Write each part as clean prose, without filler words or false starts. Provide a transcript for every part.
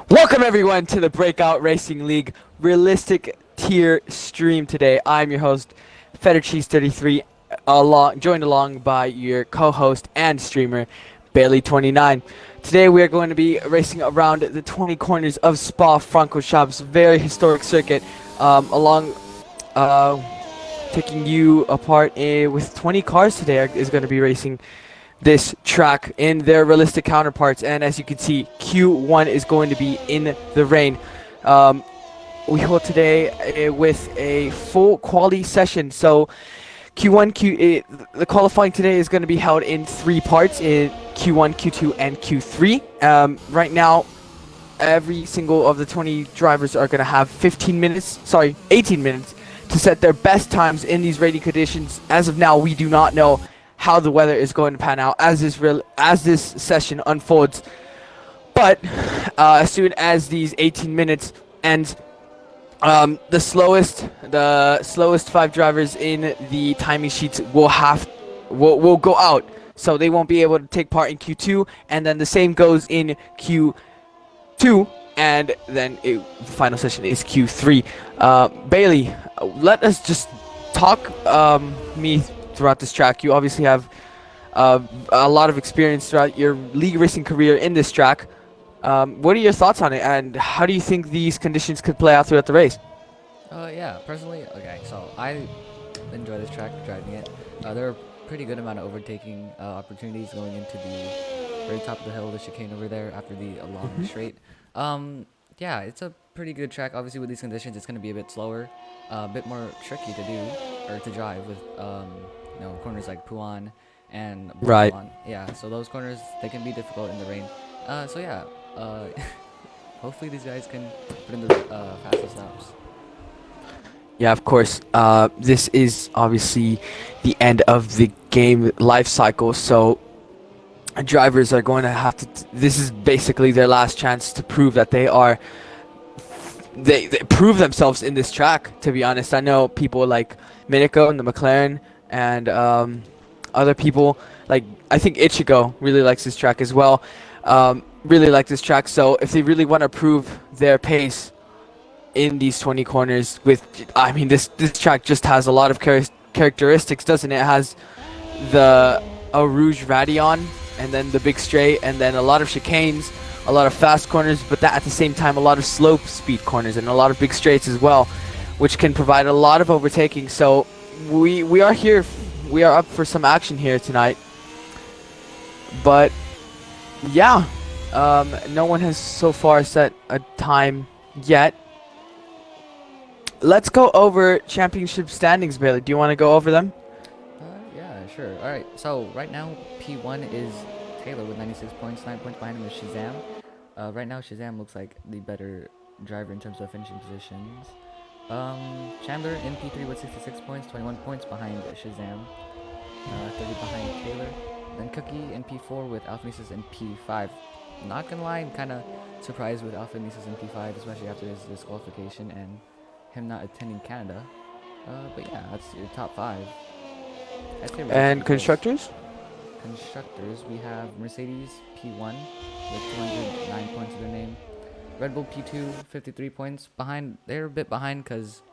Welcome everyone to the Breakout Racing League realistic tier stream today. I'm your host, Fettercheese33, joined along by your co-host and streamer, Bailey29. Today we are going to be racing around the 20 corners of Spa-Francorchamps, very historic circuit, along taking you apart with 20 cars today is going to be racing this track in their realistic counterparts, and as you can see, Q1 is going to be in the rain. We hold today with a full quality session, so the qualifying today is going to be held in 3 parts, in Q1, Q2, and Q3. Right now, every single of the 20 drivers are going to have 18 minutes to set their best times in these rainy conditions. As of now, we do not know how the weather is going to pan out as this session unfolds. But as soon as these 18 minutes ends, the slowest 5 drivers in the timing sheets will go out, so they won't be able to take part in Q2, and then the same goes in Q2, and then the final session is Q3. Bailey, let us just talk me throughout this track. You obviously have a lot of experience throughout your league racing career in this track. What are your thoughts on it, and how do you think these conditions could play out throughout the race? Yeah, personally, okay, so I enjoy this track, driving it. There are pretty good amount of overtaking opportunities going into the very top of the hill, the chicane over there after the long straight. Yeah, it's a pretty good track. Obviously, with these conditions, it's going to be a bit slower, a bit more tricky to do, or to drive with, corners like Puan and Right. Barcelona. Yeah, so those corners, they can be difficult in the rain. So yeah, hopefully these guys can put in the fastest laps. Yeah, of course. This is obviously the end of the game life cycle, so drivers are going to have to. This is basically their last chance to prove that they prove themselves in this track. To be honest, I know people like Miniko and the McLaren, and other people like, I think Ichigo really likes this track as well. Really like this track. So if they really want to prove their pace in these 20 corners, I mean, this track just has a lot of characteristics, doesn't it? It has the Eau Rouge Radion, and then the big straight, and then a lot of chicanes, a lot of fast corners, but at the same time a lot of slope speed corners and a lot of big straights as well, which can provide a lot of overtaking. So we are here, we are up for some action here tonight. But yeah, no one has so far set a time yet. Let's go over championship standings, Bailey. Do you want to go over them? Yeah, sure. All right. So right now, P1 is Taylor with 96 points. 9 points behind him is Shazam. Right now, Shazam looks like the better driver in terms of finishing positions. Chandler in P3 with 66 points, 21 points behind Shazam. 30 behind Taylor. Then Cookie in P4 with Alphanesis in P5. Not gonna lie, I'm kind of surprised with Alphanesis in P5, especially after his disqualification and him not attending Canada. But yeah, that's your top 5. And constructors? Constructors, we have Mercedes P1 with 209 points to their name. Red Bull P2, 53 points. Behind, they're a bit behind because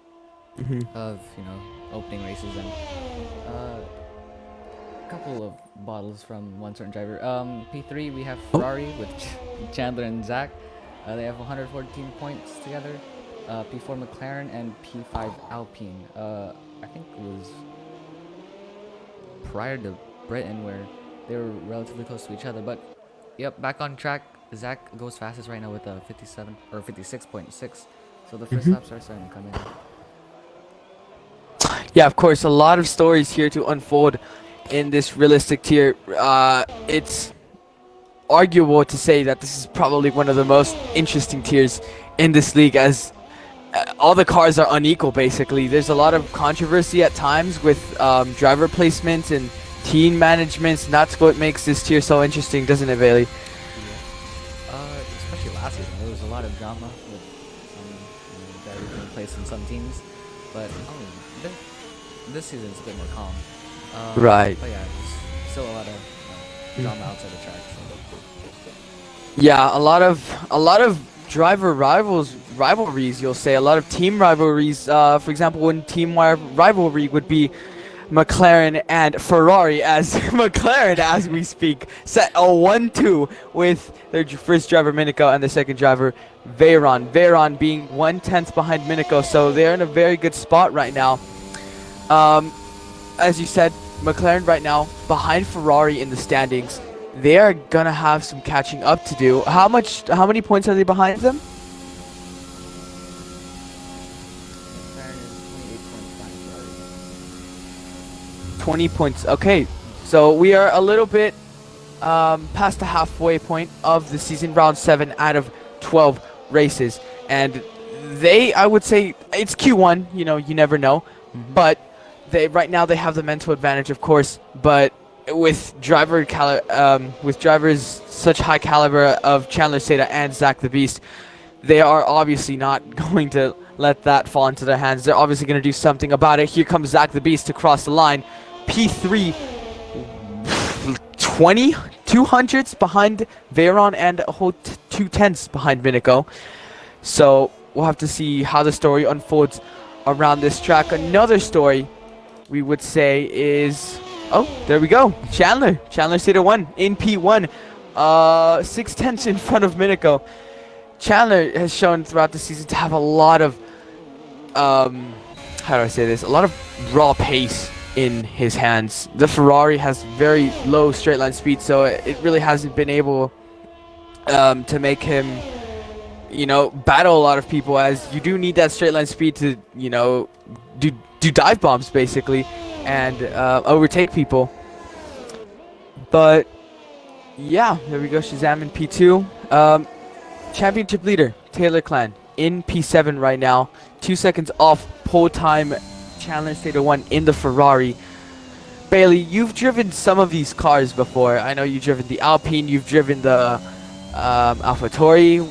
of, opening races and a couple of bottles from one certain driver. P3, we have Ferrari with Chandler and Zach. They have 114 points together. P4 McLaren and P5 Alpine. I think it was prior to Britain where they were relatively close to each other. But yep, back on track. Zach goes fastest right now with a 57 or 56.6. So the first laps are starting to come in. Yeah, of course, a lot of stories here to unfold in this realistic tier. It's arguable to say that this is probably one of the most interesting tiers in this league, as all the cars are unequal, basically. There's a lot of controversy at times with driver placements and team managements, and that's what makes this tier so interesting, doesn't it, Bailey? Especially last season, there was a lot of drama with some drivers being placed in some teams, but this season it's a bit more calm. Right. But yeah, there's still a lot of drama outside the track. So. Yeah, a lot of driver rivalries, you'll say, a lot of team rivalries. For example, one rivalry would be McLaren and Ferrari, as McLaren, as we speak, set a 1-2 with their first driver Minico and the second driver Veyron. Veyron being 1/10 behind Minico, so they're in a very good spot right now. As you said, McLaren right now behind Ferrari in the standings. They are gonna have some catching up to do. How many points are they behind them? McLaren is 28 points behind Ferrari. 20 points. Okay, so we are a little bit past the halfway point of the season, round 7 out of 12 races, and I would say it's Q1. You know, you never know, but right now they have the mental advantage, of course, but with drivers such high caliber of Chandler Seda and Zach the Beast, they are obviously not going to let that fall into their hands. They're obviously going to do something about it. Here comes Zach the Beast to cross the line. P3, 200s behind Veyron and a whole 2/10 behind Minico. So we'll have to see how the story unfolds around this track. Another story we would say is, oh, there we go. Chandler Seda 1 in P1, 6/10 in front of Minico. Chandler has shown throughout the season to have a lot of, how do I say this? A lot of raw pace in his hands. The Ferrari has very low straight line speed, so it really hasn't been able to make him, battle a lot of people, as you do need that straight line speed to, do dive bombs basically and overtake people. But yeah, there we go. Shazam in P2. Championship leader Taylor Clan in P7 right now, 2 seconds off pole time. Chandler Seda 1 in the Ferrari. Bailey, you've driven some of these cars before. I know you've driven the Alpine, you've driven the AlphaTauri. You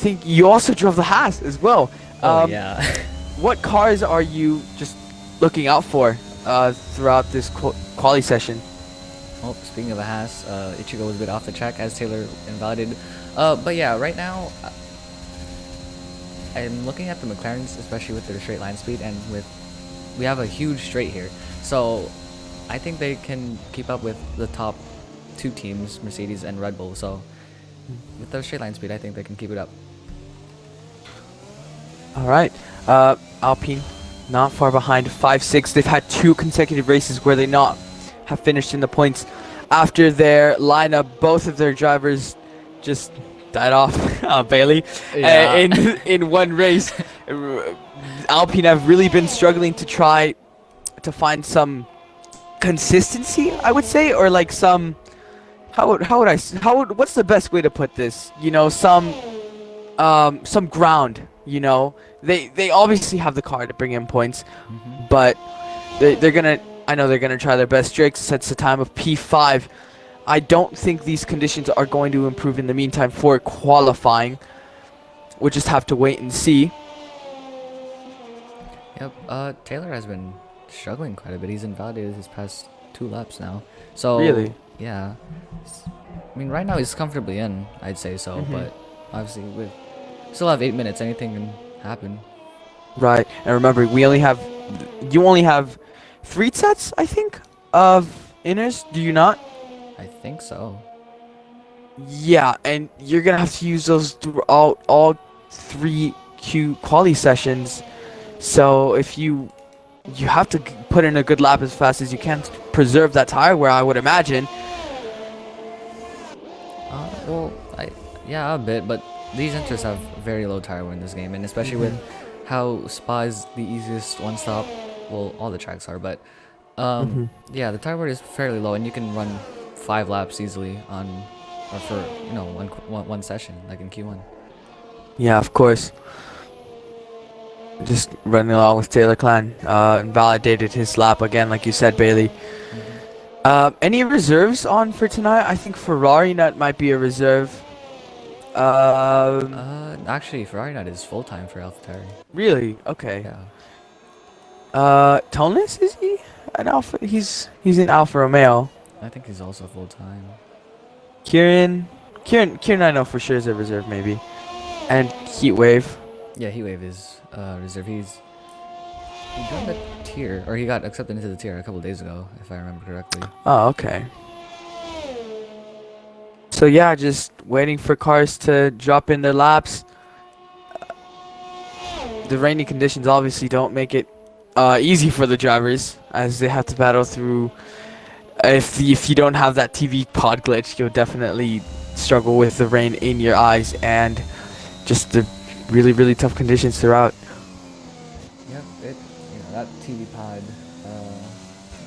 think you also drove the Haas as well. Yeah. What cars are you just looking out for throughout this quali session? Well, speaking of a Haas, Ichigo was a bit off the track as Taylor invalidated. But yeah, right now, I'm looking at the McLarens, especially with their straight line speed, and we have a huge straight here. So I think they can keep up with the top 2 teams, Mercedes and Red Bull. So with their straight line speed, I think they can keep it up. All right. Alpine not far behind, 5-6. They've had 2 consecutive races where they not have finished in the points after their lineup. Both of their drivers just died off. Bailey, Yeah. in one race. Alpine have really been struggling to try to find some consistency, I would say, or like some, what's the best way to put this? Some ground. They obviously have the car to bring in points, but I know they're gonna try their best. Drake sets a time of P5. I don't think these conditions are going to improve in the meantime for qualifying. We'll just have to wait and see. Yep. Taylor has been struggling quite a bit. He's invalidated his past 2 laps now. So Really? Yeah. I mean, right now he's comfortably in, I'd say so. But obviously, we still have 8 minutes. Anything can happen. Right. And remember, you only have 3 sets, I think, of inners. Do you not? I think so. Yeah, and you're gonna have to use those throughout all 3 Q quali sessions. So if you have to put in a good lap as fast as you can to preserve that tire wear, I would imagine. Well, a bit, but these inters have very low tire wear in this game, and especially with how Spa is the easiest one stop. Well, all the tracks are, but yeah, the tire wear is fairly low, and you can run 5 laps easily for one session, like in Q1. Yeah, of course. Just running along with Taylor Clan. Invalidated his lap again, like you said, Bailey. Any reserves on for tonight? I think Ferrari Nut might be a reserve. Actually, Ferrari Nut is full time for AlphaTauri. Really? Okay. Yeah. Toneless, is he an Alpha? He's in Alfa Romeo. I think he's also full time. Kieran, I know for sure is a reserve, maybe. And Heat Wave. Yeah, Heatwave is reserve. He joined the tier, or he got accepted into the tier a couple days ago, if I remember correctly. Oh, okay. So yeah, just waiting for cars to drop in their laps. The rainy conditions obviously don't make it easy for the drivers, as they have to battle through. If you don't have that TV pod glitch, you'll definitely struggle with the rain in your eyes and just the really tough conditions throughout. Yep, that TV pod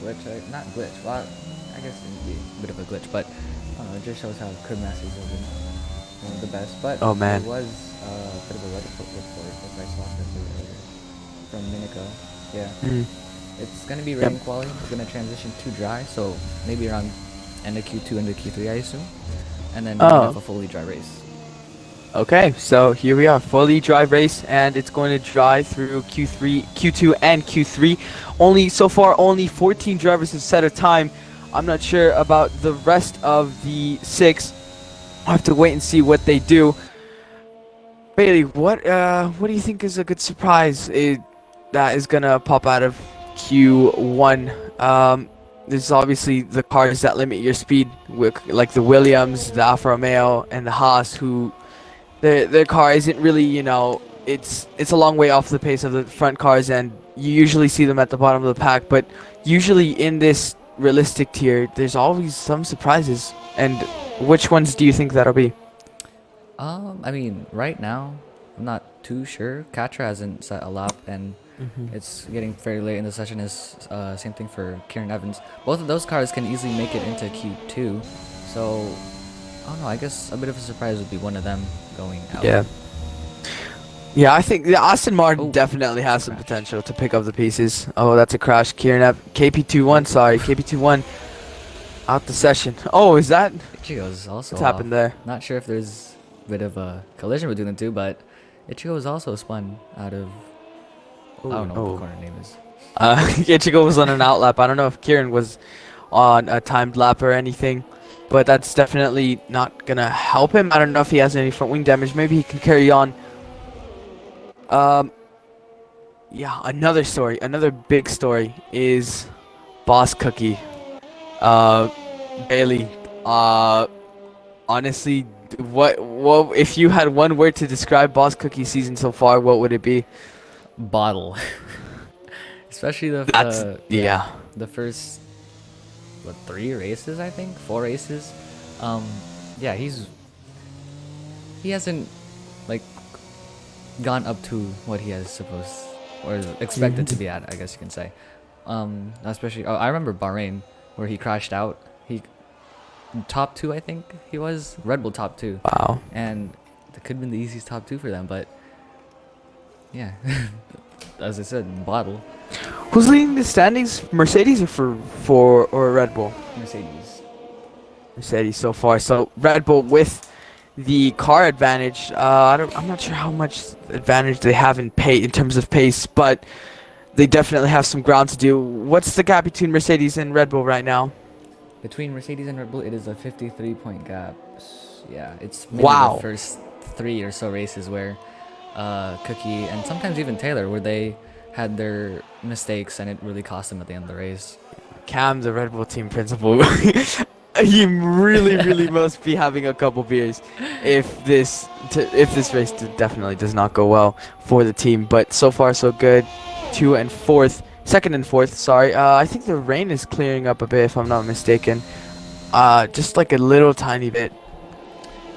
glitch, not glitch. Well, I guess it'd be a bit of a glitch, but it just shows how Crib Masters have been one of the best. But Oh man. it was a bit of a weather report, if I saw correctly earlier, from Minico. Yeah. Mm. It's gonna be rain quality. It's gonna transition to dry, so maybe around end of Q2, end of Q3, I assume, and then we're gonna have a fully dry race. Okay, so here we are, fully dry race, and it's going to dry through Q3, Q2, and Q3. So far, only 14 drivers have set a time. I'm not sure about the rest of the 6. I'll have to wait and see what they do. Bailey, what do you think is a good surprise that is gonna pop out of Q1? There's obviously the cars that limit your speed, like the Williams, the Alfa Romeo, and the Haas, who their car isn't really, it's a long way off the pace of the front cars, and you usually see them at the bottom of the pack. But usually in this realistic tier, there's always some surprises. And which ones do you think that'll be? I mean, right now, I'm not too sure. Katra hasn't set a lap, and it's getting very late in the session. Is same thing for Kieran Evans. Both of those cars can easily make it into Q2. So, I don't know. I guess a bit of a surprise would be one of them going out. Yeah, I think the Aston Martin definitely has some potential to pick up the pieces. Oh, that's a crash. KP21, sorry. KP21 out the session. Oh, is that? Ichigo's also What's happened there? Not sure if there's a bit of a collision between the two, but Ichigo was also spun out of... I don't know what the corner name is. Ichigo was on an outlap. I don't know if Kieran was on a timed lap or anything, but that's definitely not gonna help him. I don't know if he has any front wing damage. Maybe he can carry on. Yeah, another big story is Boss Cookie. Bailey, honestly, what if you had one word to describe Boss Cookie season so far, what would it be? Bottle. Especially the first 3 races, I think 4 races. Yeah, he hasn't like gone up to what he has supposed or expected to be at, I guess you can say. Especially I remember Bahrain where he crashed out. He top 2, I think he was Red Bull top 2. Wow. And that could have been the easiest top 2 for them, but yeah, as I said, bottle. Who's leading the standings? Mercedes or Red Bull? Mercedes so far. So Red Bull with the car advantage. I'm not sure how much advantage they have in terms of pace, but they definitely have some ground to do. What's the gap between Mercedes and Red Bull right now? Between Mercedes and Red Bull, it is a 53-point gap. Yeah, it's maybe the first 3 or so races where Cookie and sometimes even Taylor, where they had their mistakes and it really cost them at the end of the race. Cam, the Red Bull team principal, he really must be having a couple beers if this race definitely does not go well for the team. But so far so good. Second and fourth. Sorry. I think the rain is clearing up a bit, if I'm not mistaken. Just like a little tiny bit.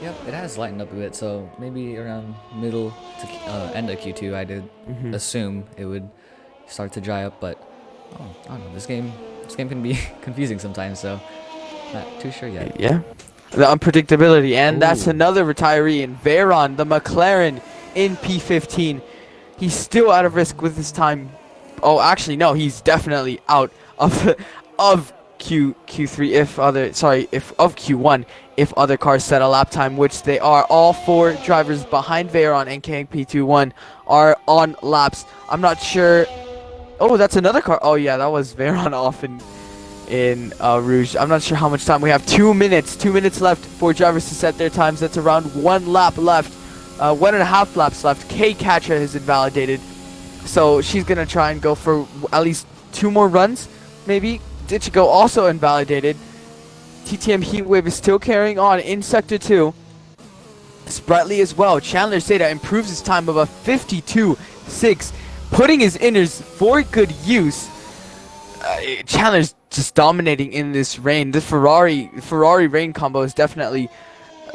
Yep, it has lightened up a bit, so maybe around middle to end of Q2, I did assume it would start to dry up, but I don't know. This game can be confusing sometimes, so not too sure yet. Yeah, the unpredictability, and that's another retiree in Veyron, the McLaren in P15. He's still out of risk with his time. Oh, actually, no, he's definitely out of Q3 of Q1 if other cars set a lap time, which they are. All 4 drivers behind Veyron and KP21 are on laps. I'm not sure. Oh, that's another car. Oh yeah, that was Veyron off in Rouge. I'm not sure how much time we have. 2 minutes left for drivers to set their times. That's around 1 lap left 1.5 laps left. Kay Katra has invalidated, so she's gonna try and go for at least 2 more runs, maybe. Ichigo also invalidated. TTM Heatwave is still carrying on in Sector 2. Sprightly as well. Chandler Seda improves his time of a 52.6, putting his inners for good use. Chandler's just dominating in this rain. The Ferrari rain combo has definitely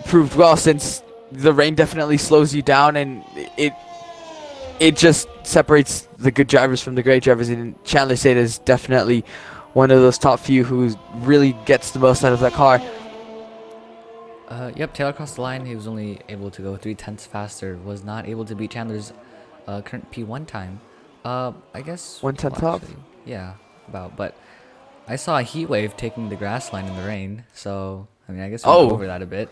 proved well, since the rain definitely slows you down, and it just separates the good drivers from the great drivers. And Chandler Seda is definitely one of those top few who really gets the most out of that car. Yep, Taylor crossed the line. He was only able to go 3/10 faster. Was not able to beat Chandler's current P1 time. I guess 1/10 off? actually, yeah, about. But I saw a heat wave taking the grass line in the rain. So I mean, I guess we'll go over that a bit.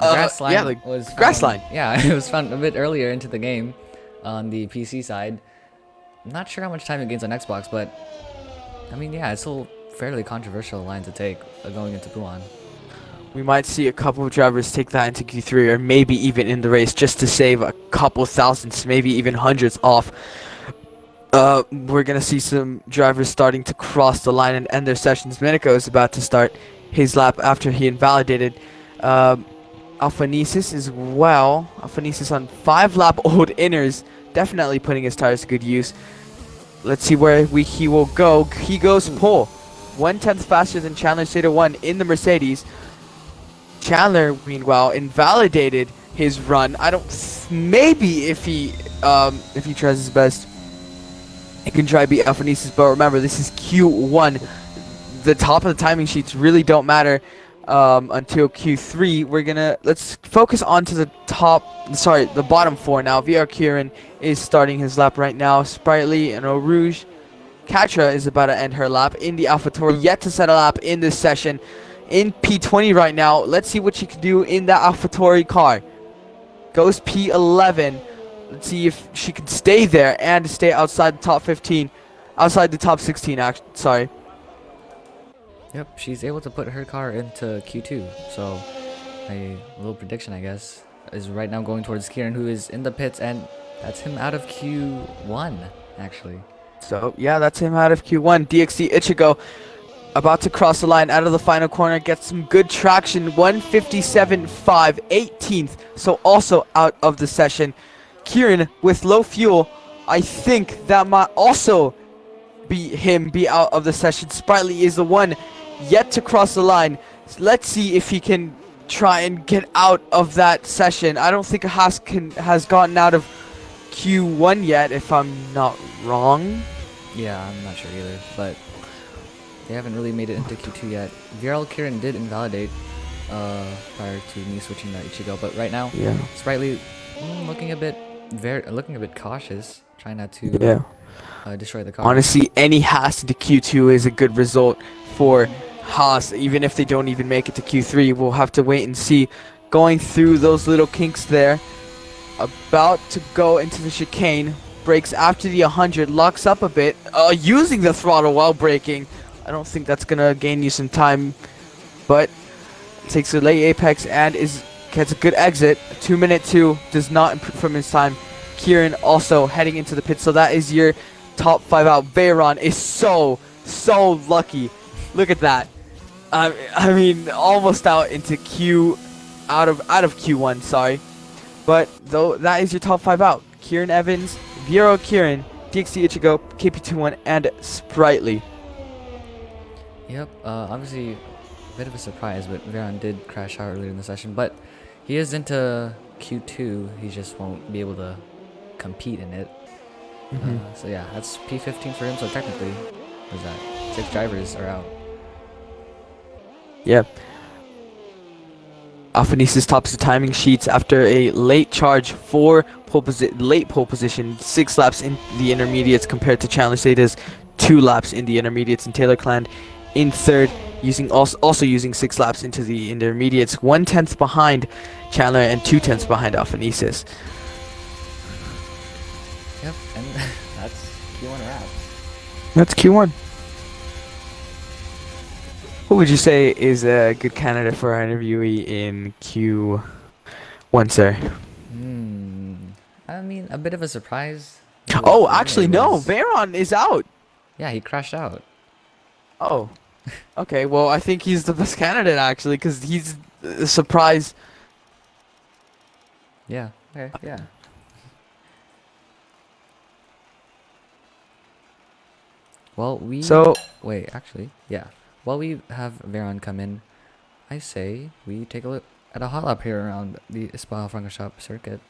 The grass line yeah, the was grass found- line. Yeah, it was found a bit earlier into the game on the PC side. I'm not sure how much time it gains on Xbox, but I mean, yeah, it's still fairly controversial line to take going into Puan. We might see a couple of drivers take that into Q3, or maybe even in the race, just to save a couple thousands, maybe even hundreds off. We're going to see some drivers starting to cross the line and end their sessions. Miniko is about to start his lap after he invalidated Alphanesis as well. Alphanesis on 5-lap old inners, definitely putting his tires to good use. Let's see where he will go. He goes pole. 1/10 faster than Chandler Seda 1 in the Mercedes. Chandler, meanwhile, invalidated his run. I don't. Maybe if he tries his best, he can try to beat Alphanesis. But remember, this is Q1. The top of the timing sheets really don't matter until Q3. Let's focus on to the the bottom 4 now. VR Kieran is starting his lap right now. Sprightly and Eau Rouge. Katra is about to end her lap in the AlphaTauri, yet to set a lap in this session. In P20 right now. Let's see what she can do in that AlphaTauri car. Goes P11. Let's see if she can stay there and stay outside the top 15. Outside the top 16, sorry. Yep, she's able to put her car into Q2. So a little prediction, I guess, is right now going towards Kieran, who is in the pits, and that's him out of Q1, actually. So, yeah, that's him out of Q1. DXC Ichigo about to cross the line out of the final corner, gets some good traction. 157.5, 18th, so also out of the session. Kieran with low fuel, I think that might also be out of the session. Sprightly is the one yet to cross the line. Let's see if he can try and get out of that session. I don't think Haas has gotten out of Q1 yet, if I'm not wrong. Yeah, I'm not sure either, but they haven't really made it into Q2 yet. VRL Kieran did invalidate prior to me switching to Ichigo, but right now, Yeah. Sprightly looking a bit cautious, trying not to destroy the car. Honestly, any Haas into Q2 is a good result for Haas, even if they don't even make it to Q3. We'll have to wait and see. Going through those little kinks there, about to go into the chicane, brakes after the 100, locks up a bit, using the throttle while braking. I don't think that's gonna gain you some time, but takes a late apex and gets a good exit. 2-minute 2 does not improve from his time. Kieran also heading into the pit, so that is your top 5 out. Veyron is so lucky. Look at that. I mean, almost out into out of Q1. Sorry, but though that is your top 5 out. Kieran Evans, Bureau Kieran, DXC Ichigo, KP21, and Sprightly. Yep, obviously a bit of a surprise, but Veyron did crash out earlier in the session, but he is into Q2. He just won't be able to compete in it. So yeah, that's P15 for him. So technically, what is that? 6 drivers are out. Yeah. Alphanesis tops the timing sheets after a late charge for late pole position, 6 laps in the intermediates compared to Chandler Seda's 2 laps in the intermediates, and Taylor Cland in third, also using 6 laps into the intermediates, 1/10 behind Chandler and 2/10 behind Alphanesis. Yep, and that's Q1 wrap. That's Q1. Who would you say is a good candidate for our interviewee in Q1, sir? I mean, a bit of a surprise. He was Oh, winning, or he actually, no. was. Veyron is out. Yeah, he crashed out. Oh, okay. Well, I think he's the best candidate actually, because he's a surprise. Yeah. Okay. Yeah. Well, we So, wait. Actually, yeah. While we have Veron come in, I say we take a look at a hot lap here around the Spa-Francorchamps circuit.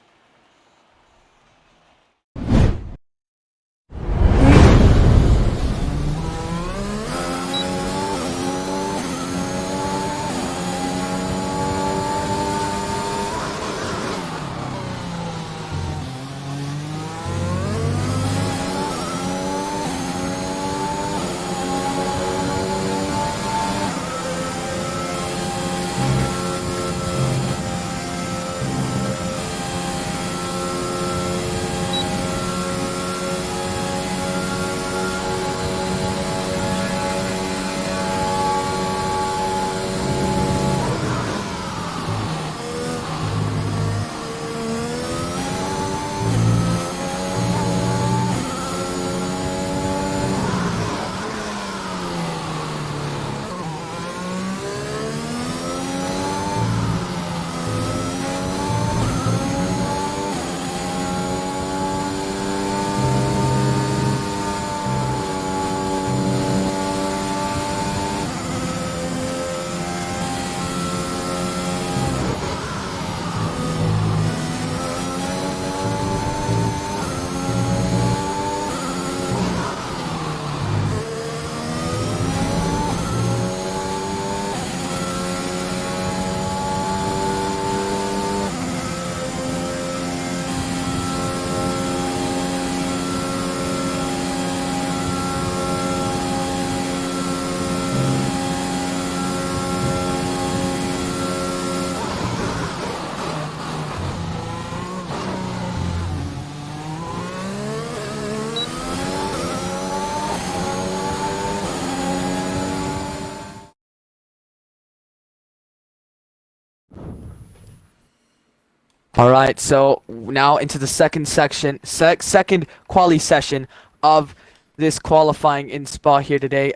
all right. So now into the second section, second quali session of this qualifying in Spa here today.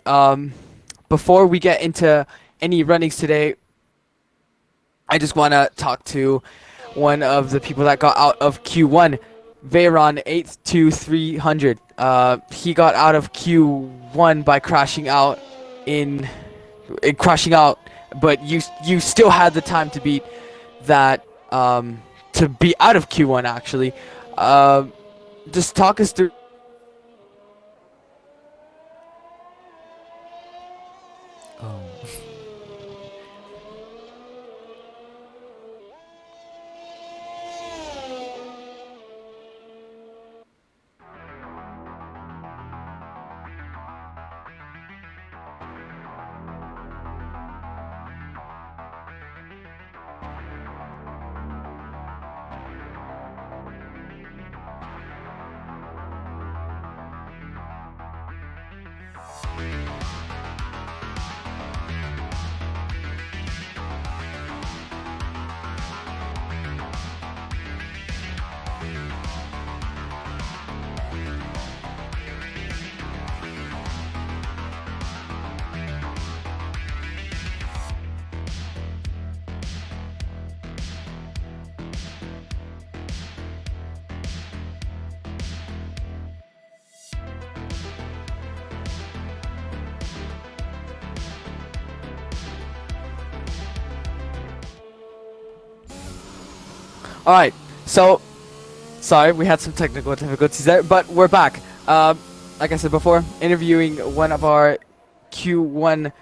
Before we get into any runnings today, I just want to talk to one of the people that got out of Q1, Veyron 82300. He got out of Q1 by crashing out crashing out, but you still had the time to beat that to be out of Q1 actually. Just talk us through. Oh. All right, so sorry, we had some technical difficulties there, but we're back. Like I said before, interviewing one of our Q1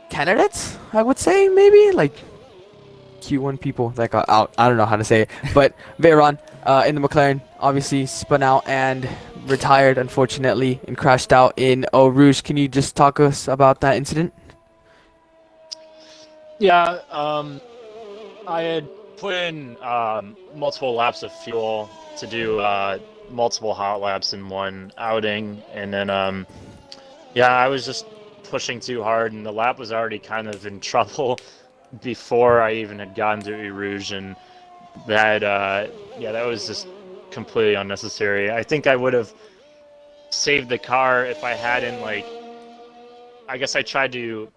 candidates, I would say, maybe like Q1 people that got out. I don't know how to say it, but Veyron in the McLaren obviously spun out and retired, unfortunately, and crashed out in Eau Rouge. Can you just talk us about that incident? Yeah, I had put in multiple laps of fuel to do multiple hot laps in one outing, and then yeah, I was just pushing too hard, and the lap was already kind of in trouble before I even had gotten to Eau Rouge, and that yeah, that was just completely unnecessary. I think I would have saved the car if I hadn't, like, I guess I tried to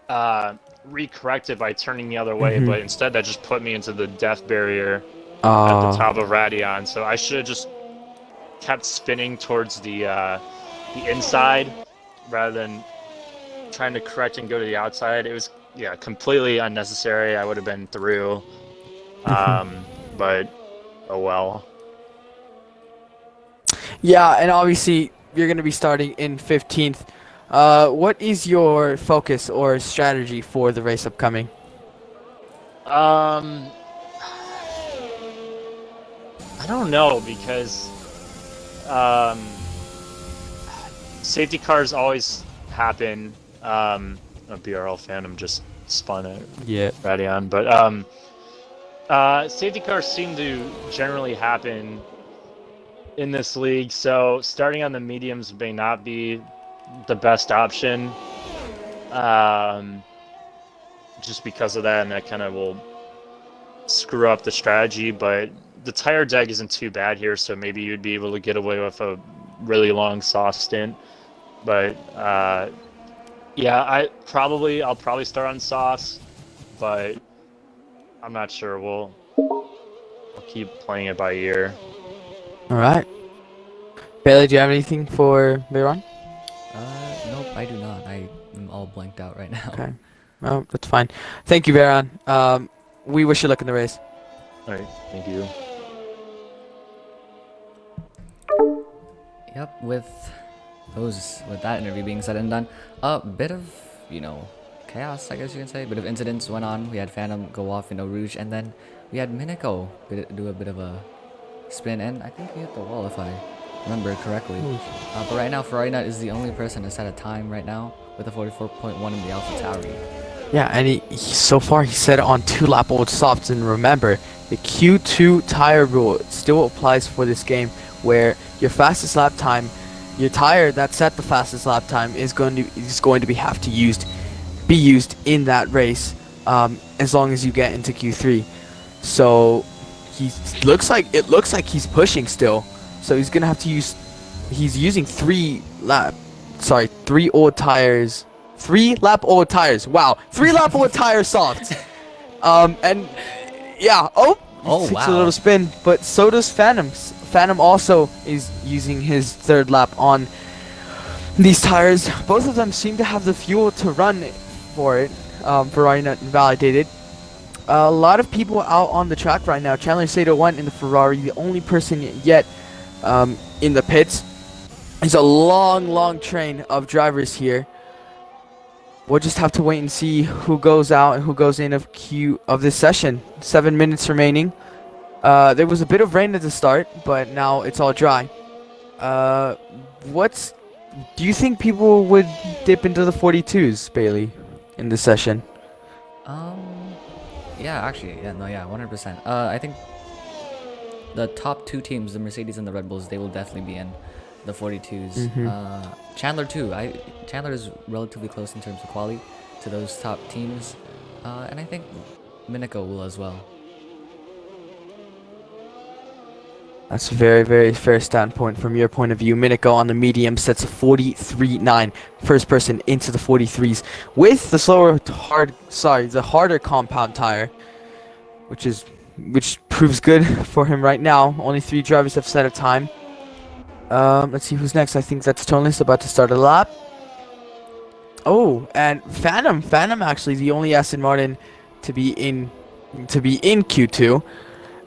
recorrect it by turning the other way, but instead that just put me into the death barrier at the top of Radion. So I should have just kept spinning towards the inside rather than trying to correct and go to the outside. It was, yeah, completely unnecessary. I would have been through, but oh well. Yeah, and obviously you're going to be starting in 15th. What is your focus or strategy for the race upcoming? I don't know, because safety cars always happen. A BRL Phantom just spun at Radion, but safety cars seem to generally happen in this league, so starting on the mediums may not be the best option, just because of that, and that kind of will screw up the strategy. But the tire deck isn't too bad here, so maybe you'd be able to get away with a really long soft stint. But yeah, I'll probably start on softs, but I'm not sure. We'll keep playing it by ear. All right. Bailey, do you have anything for Veyron? Nope, I do not. I am all blanked out right now. Okay. Oh, that's fine. Thank you, Veyron. We wish you luck in the race. All right, thank you. Yep, with that interview being said and done, a bit of, chaos, I guess you can say. A bit of incidents went on. We had Phantom go off in Eau Rouge, and then we had Miniko do a bit of a spin, and I think he hit the wall, if I remember correctly. But right now, Ferrari is the only person to set a time right now with a 44.1 in the AlphaTauri. Yeah, and he so far he set it on 2-lap old softs, and remember, the Q2 tire rule still applies for this game, where your fastest lap time, your tire that set the fastest lap time is going to be used in that race, as long as you get into Q3. So it looks like he's pushing still. So he's gonna have to he's using 3-lap old tires. 3-lap old tires. Wow, 3-lap old tire softs. And yeah, takes wow, a little spin, but so does Phantom. Phantom also is using his 3rd lap on these tires. Both of them seem to have the fuel to run for it. Ferrari not invalidated. A lot of people out on the track right now. Chandler Sato 1 in the Ferrari, the only person yet in the pits. There's a long train of drivers here. We'll just have to wait and see who goes out and who goes in of this session. 7 minutes remaining. There was a bit of rain at the start, but now it's all dry. Do you think people would dip into the 42s, Bailey, in this session? Yeah, actually, 100%. I think the top 2 teams, the Mercedes and the Red Bulls, they will definitely be in the 42s. Chandler too. Chandler is relatively close in terms of quality to those top teams, and I think Miniko will as well. That's a very, very fair standpoint from your point of view. Miniko on the medium sets a 43.9, first person into the 43s with the the harder compound tire, which proves good for him right now. Only 3 drivers have set a time. Let's see who's next. I think that's Toneless about to start a lap. Oh, and Phantom actually the only Aston Martin to be in Q2.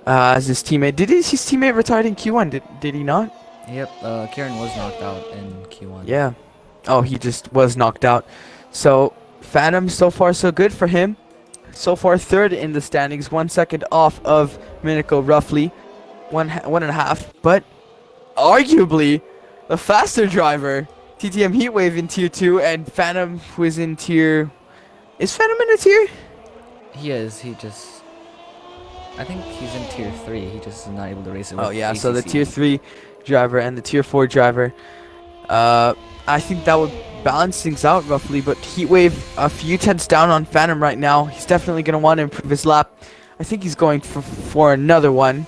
As his teammate, his teammate retired in Q1? Did he not? Yep. Kieran was knocked out in Q1. Yeah. Oh, he just was knocked out. So Phantom, so far so good for him. So far 3rd in the standings, 1 second off of Miniko, roughly 1.5. But arguably the faster driver, TTM Heatwave in tier 2, and Phantom who is in tier. Is Phantom in a tier? He is. I think he's in tier 3. He just is not able to race it with yeah, ACC. so the tier 3 driver and the tier 4 driver. I think that would balance things out roughly, but Heatwave a few tenths down on Phantom right now. He's definitely going to want to improve his lap. I think he's going for another one.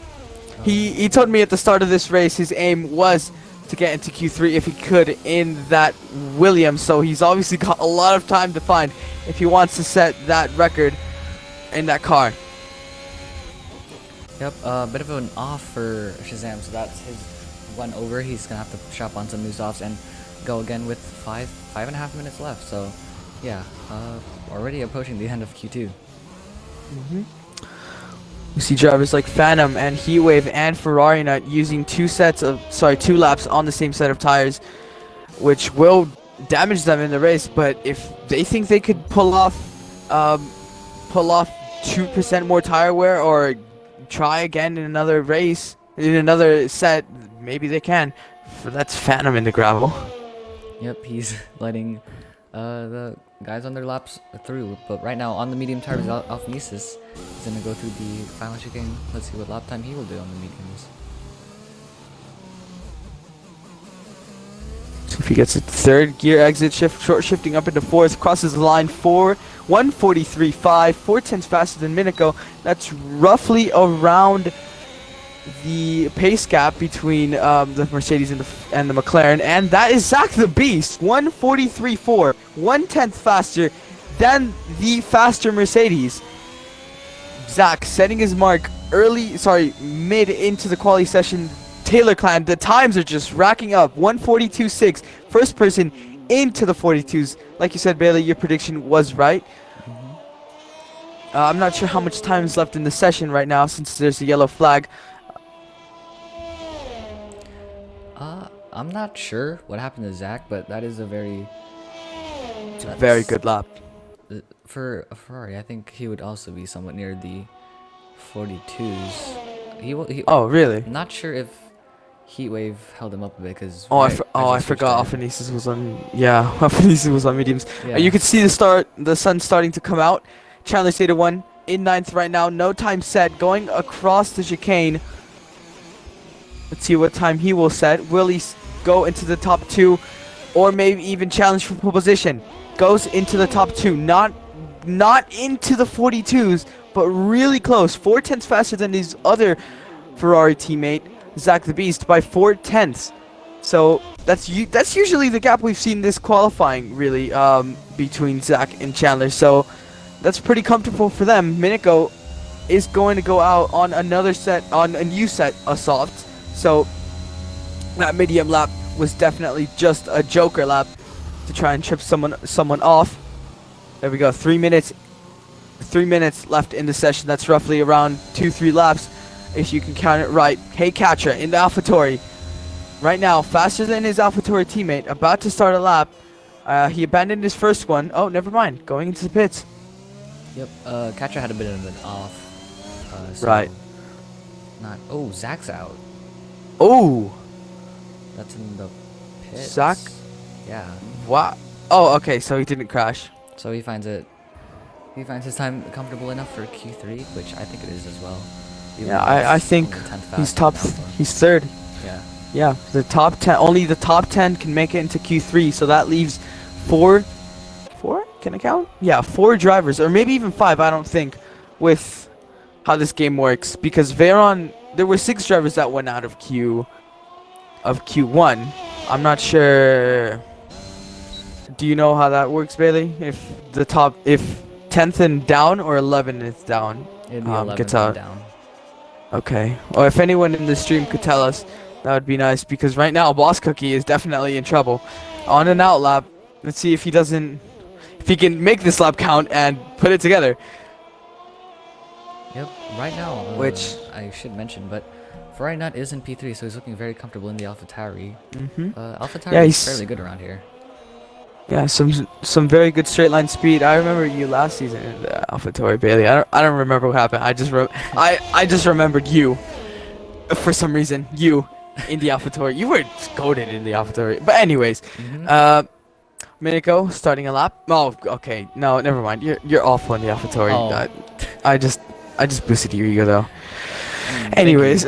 He told me at the start of this race his aim was to get into Q3 if he could in that Williams. So he's obviously got a lot of time to find if he wants to set that record in that car. Yep, a bit of an off for Shazam, so that's his one over. He's gonna have to shop on some new softs and go again with 5.5 minutes left. So, yeah, already approaching the end of Q2. We see drivers like Phantom and Heatwave and Ferrari Nut using two laps on the same set of tires, which will damage them in the race. But if they think they could pull off 2% more tire wear or try again in another race, in another set, maybe they can. That's Phantom in the gravel. Yep, he's letting the guys on their laps through. But right now, on the medium tires, Alphanesis is going to go through the final chicane. Let's see what lap time he will do on the mediums. So if he gets a third gear exit, short shifting up into fourth, crosses the line 1:43.5, 4/10 faster than Minico. That's roughly around the pace gap between the Mercedes and the McLaren, and that is Zach the Beast, 1:43.4, 1/10 faster than the faster Mercedes. Zach setting his mark mid into the quali session. Taylor Clan, the times are just racking up. 1:42.6, first person into the 42s. Like you said, Bailey, your prediction was right. I'm not sure how much time is left in the session right now since there's a yellow flag. I'm not sure what happened to Zach, but that is a very good lap. For a Ferrari. I think he would also be somewhat near the 42s. Oh, really? I'm not sure if Heatwave held him up a bit because. I forgot. Alphanesis was on. Yeah, Alphanesis was on mediums. Yeah. You can see the sun starting to come out. Chandler Stata 1 in 9th right now. No time set. Going across the chicane. Let's see what time he will set. Will he go into the top 2, or maybe even challenge for pole position? Goes into the top 2. Not into the 42s, but really close. 4/10 faster than his other Ferrari teammate, Zach the Beast, by 4/10. So that's usually the gap we've seen this qualifying, really, between Zach and Chandler. So that's pretty comfortable for them. Minico is going to go out on a new set of softs. So that medium lap was definitely just a joker lap to try and trip someone off. There we go. 3 minutes left in the session. That's roughly around 2-3 laps if you can count it right. Hey Katra in the AlphaTauri right now, faster than his AlphaTauri teammate, about to start a lap. He abandoned his first one. Oh, never mind, going into the pits. Yep, Katra had a bit of an off. So Right. Zach's out. Oh, That's in the pits. Zach? Yeah. wow. Oh, okay, so he didn't crash. So he finds his time comfortable enough for Q3, which I think it is as well. Even Yeah, though I it's think only 10th he's faster than Alpha. he's third. Yeah. Yeah, the top 10, only the top 10 can make it into Q3, so that leaves four, can I count? Yeah, 4 drivers, or maybe even 5, I don't think, with how this game works, because there were 6 drivers that went out of Q1. I'm not sure. Do you know how that works, Bailey? If 10th and down or 11 is down, It'd be 11th gets and out. down. Okay. Or if anyone in the stream could tell us, that would be nice, because right now Boss Cookie is definitely in trouble. On an out lap, let's see if he can make this lap count and put it together. Yep. Right now, Which I should mention, but Ferrari Nut is in P3, so he's looking very comfortable in the AlphaTauri. AlphaTauri is fairly good around here. Yeah, some very good straight line speed. I remember you last season in the AlphaTauri, Bailey. I don't remember what happened. I just remembered you for some reason. You in the AlphaTauri. You were goated in the AlphaTauri. But anyways, Minico starting a lap. Oh, okay. No, never mind. You're awful in the AlphaTauri. Oh. I just boosted your ego though. Anyways,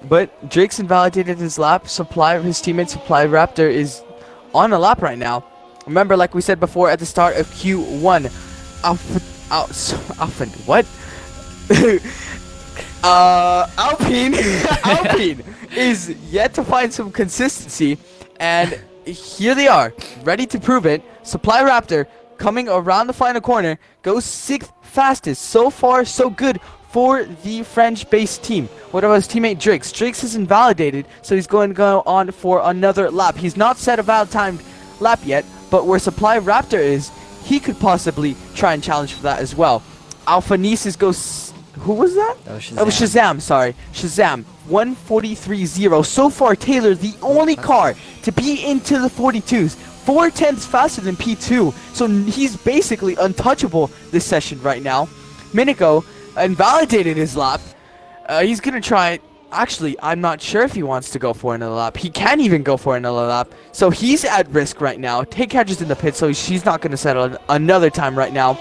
but Drake's invalidated his lap. His teammate Supply Raptor is on a lap right now. Remember, like we said before at the start of Q1, what? Alpine, Alpine is yet to find some consistency, and here they are, ready to prove it. Supply Raptor coming around the final corner, goes 6th fastest. So far, so good for the French-based team. What about his teammate Drix? Drix is invalidated, so he's going to go on for another lap. He's not set a valid-timed lap yet, but where Supply Raptor is, he could possibly try and challenge for that as well. Alpha Nieces goes... Who was that? That was Shazam. That was Shazam, sorry. Shazam, 143.0. So far, Taylor, the only car to be into the 42s. 4/10 faster than P2. So he's basically untouchable this session right now. Minico invalidated his lap. He's going to try... Actually, I'm not sure if he wants to go for another lap. He can't even go for another lap. So he's at risk right now. Take Catcher's in the pit, so she's not going to settle another time right now.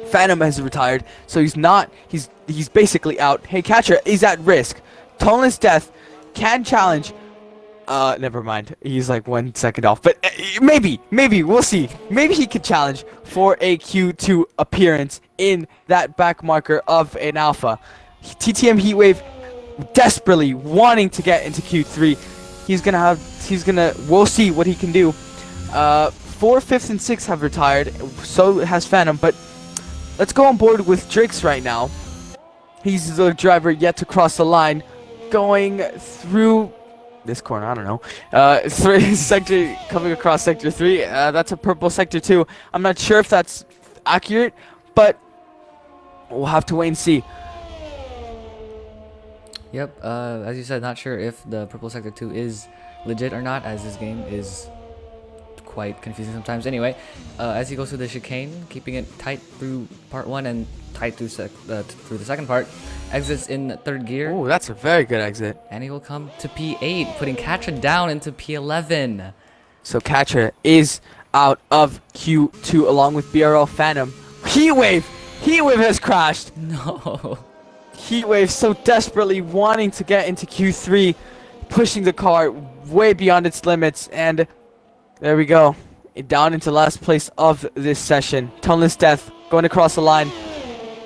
Phantom has retired, so he's basically out. Hey Catcher is at risk. Toneless Death can challenge. Never mind. He's like 1 second off, but maybe we'll see. Maybe he could challenge for a Q2 appearance in that back marker of an alpha. TTM Heatwave desperately wanting to get into Q3. We'll see what he can do. 4th, 5th, and 6th have retired. So has Phantom, but let's go on board with Drix right now. He's the driver yet to cross the line, going through this corner. I don't know. Sector coming across sector 3. That's a purple sector 2. I'm not sure if that's accurate, but we'll have to wait and see. Yep, as you said, not sure if the purple sector 2 is legit or not, as this game is quite confusing sometimes. Anyway, as he goes through the chicane, keeping it tight through part 1 and tight through the second part, exits in 3rd gear. Oh, that's a very good exit. And he will come to P8, putting Katra down into P11. So Katra is out of Q2 along with BRL Phantom. Heatwave has crashed. No. Heatwave so desperately wanting to get into Q3, pushing the car way beyond its limits, and there we go. Down into last place of this session. Toneless Death going across the line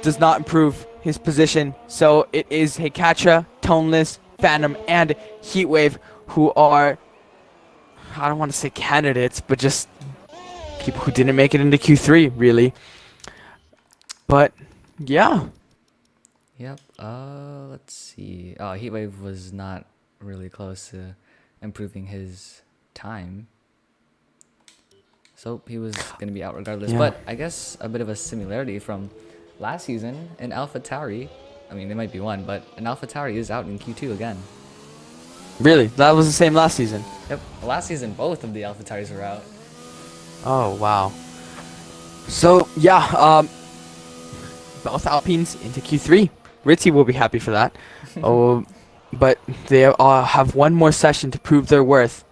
does not improve his position. So it is Hekatra, Toneless, Phantom, and Heatwave who are, I don't want to say candidates, but just people who didn't make it into Q3, really. But, yeah. Yep, let's see. Oh, Heatwave was not really close to improving his time. So he was going to be out regardless. Yeah. But I guess a bit of a similarity from last season in AlphaTauri. I mean, they might be one, but an AlphaTauri is out in Q2 again. Really? That was the same last season? Yep, last season both of the AlphaTauris were out. Oh, wow. So, yeah, both Alpines into Q3. Ritzy will be happy for that. But they have one more session to prove their worth.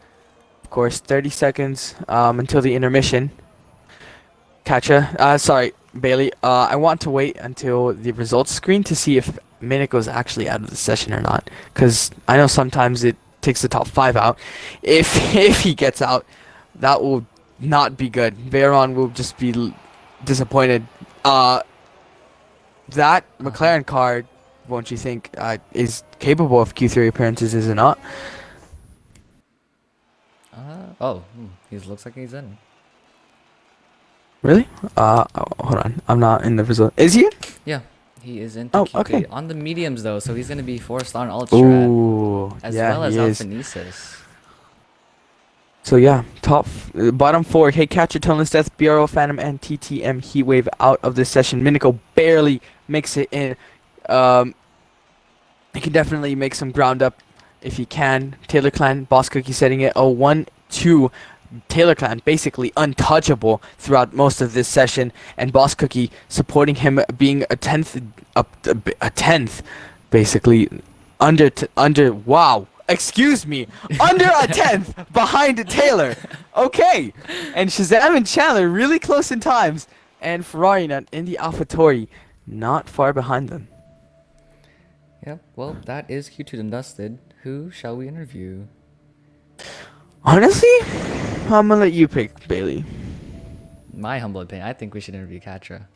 Of course, 30 seconds until the intermission. Bailey. I want to wait until the results screen to see if Minico's actually out of the session or not. Because I know sometimes it takes the top 5 out. If he gets out, that will not be good. Veyron will just be disappointed. That McLaren car, won't you think, is capable of Q3 appearances, is it not? He looks like he's in. Really? Hold on. I'm not in the result. Is he? Yeah, he is in. Q3. Okay. On the mediums though, so he's gonna be forced on Ultra Ooh, as yeah, well as he is. Alphanesis. So yeah, bottom 4, Catcher, Toneless Death, BRL Phantom, and TTM Heatwave out of this session. Minico barely makes it in. He can definitely make some ground up if he can. Taylor Clan, Boss Cookie setting it 1-2. Taylor Clan basically untouchable throughout most of this session, and Boss Cookie supporting him, being a tenth, basically under a tenth behind Taylor. Okay, and Shazam and Chandler really close in times, and Ferrari in the AlphaTauri not far behind them. Yep. Well, that is Q2 and dusted. Who shall we interview? Honestly, I'm gonna let you pick, Bailey. My humble opinion, I think we should interview Katra.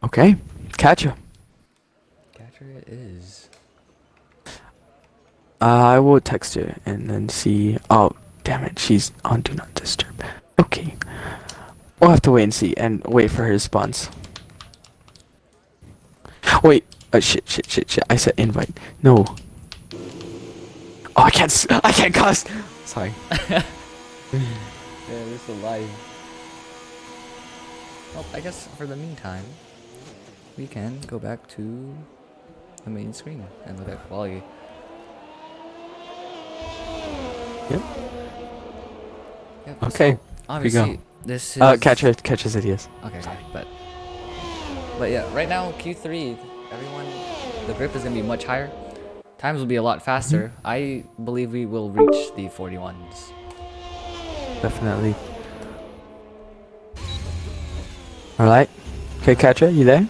Okay, Catcher. Catcher it is. I will text her and then see. Oh, damn it. She's on Do Not Disturb. Okay. We'll have to wait and see and wait for her response. Wait. Shit. I said invite. No. Oh, I can't cuss. Sorry. Yeah, this is live. Well, I guess for the meantime, we can go back to the main screen and look at quality. Yep. Yep, Okay. So, obviously, go. this is. Catcher said yes. Okay, but yeah, right now Q3, everyone, the grip is gonna be much higher. Times will be a lot faster. I believe we will reach the 41s. Definitely. All right. Okay, Catcher, you there?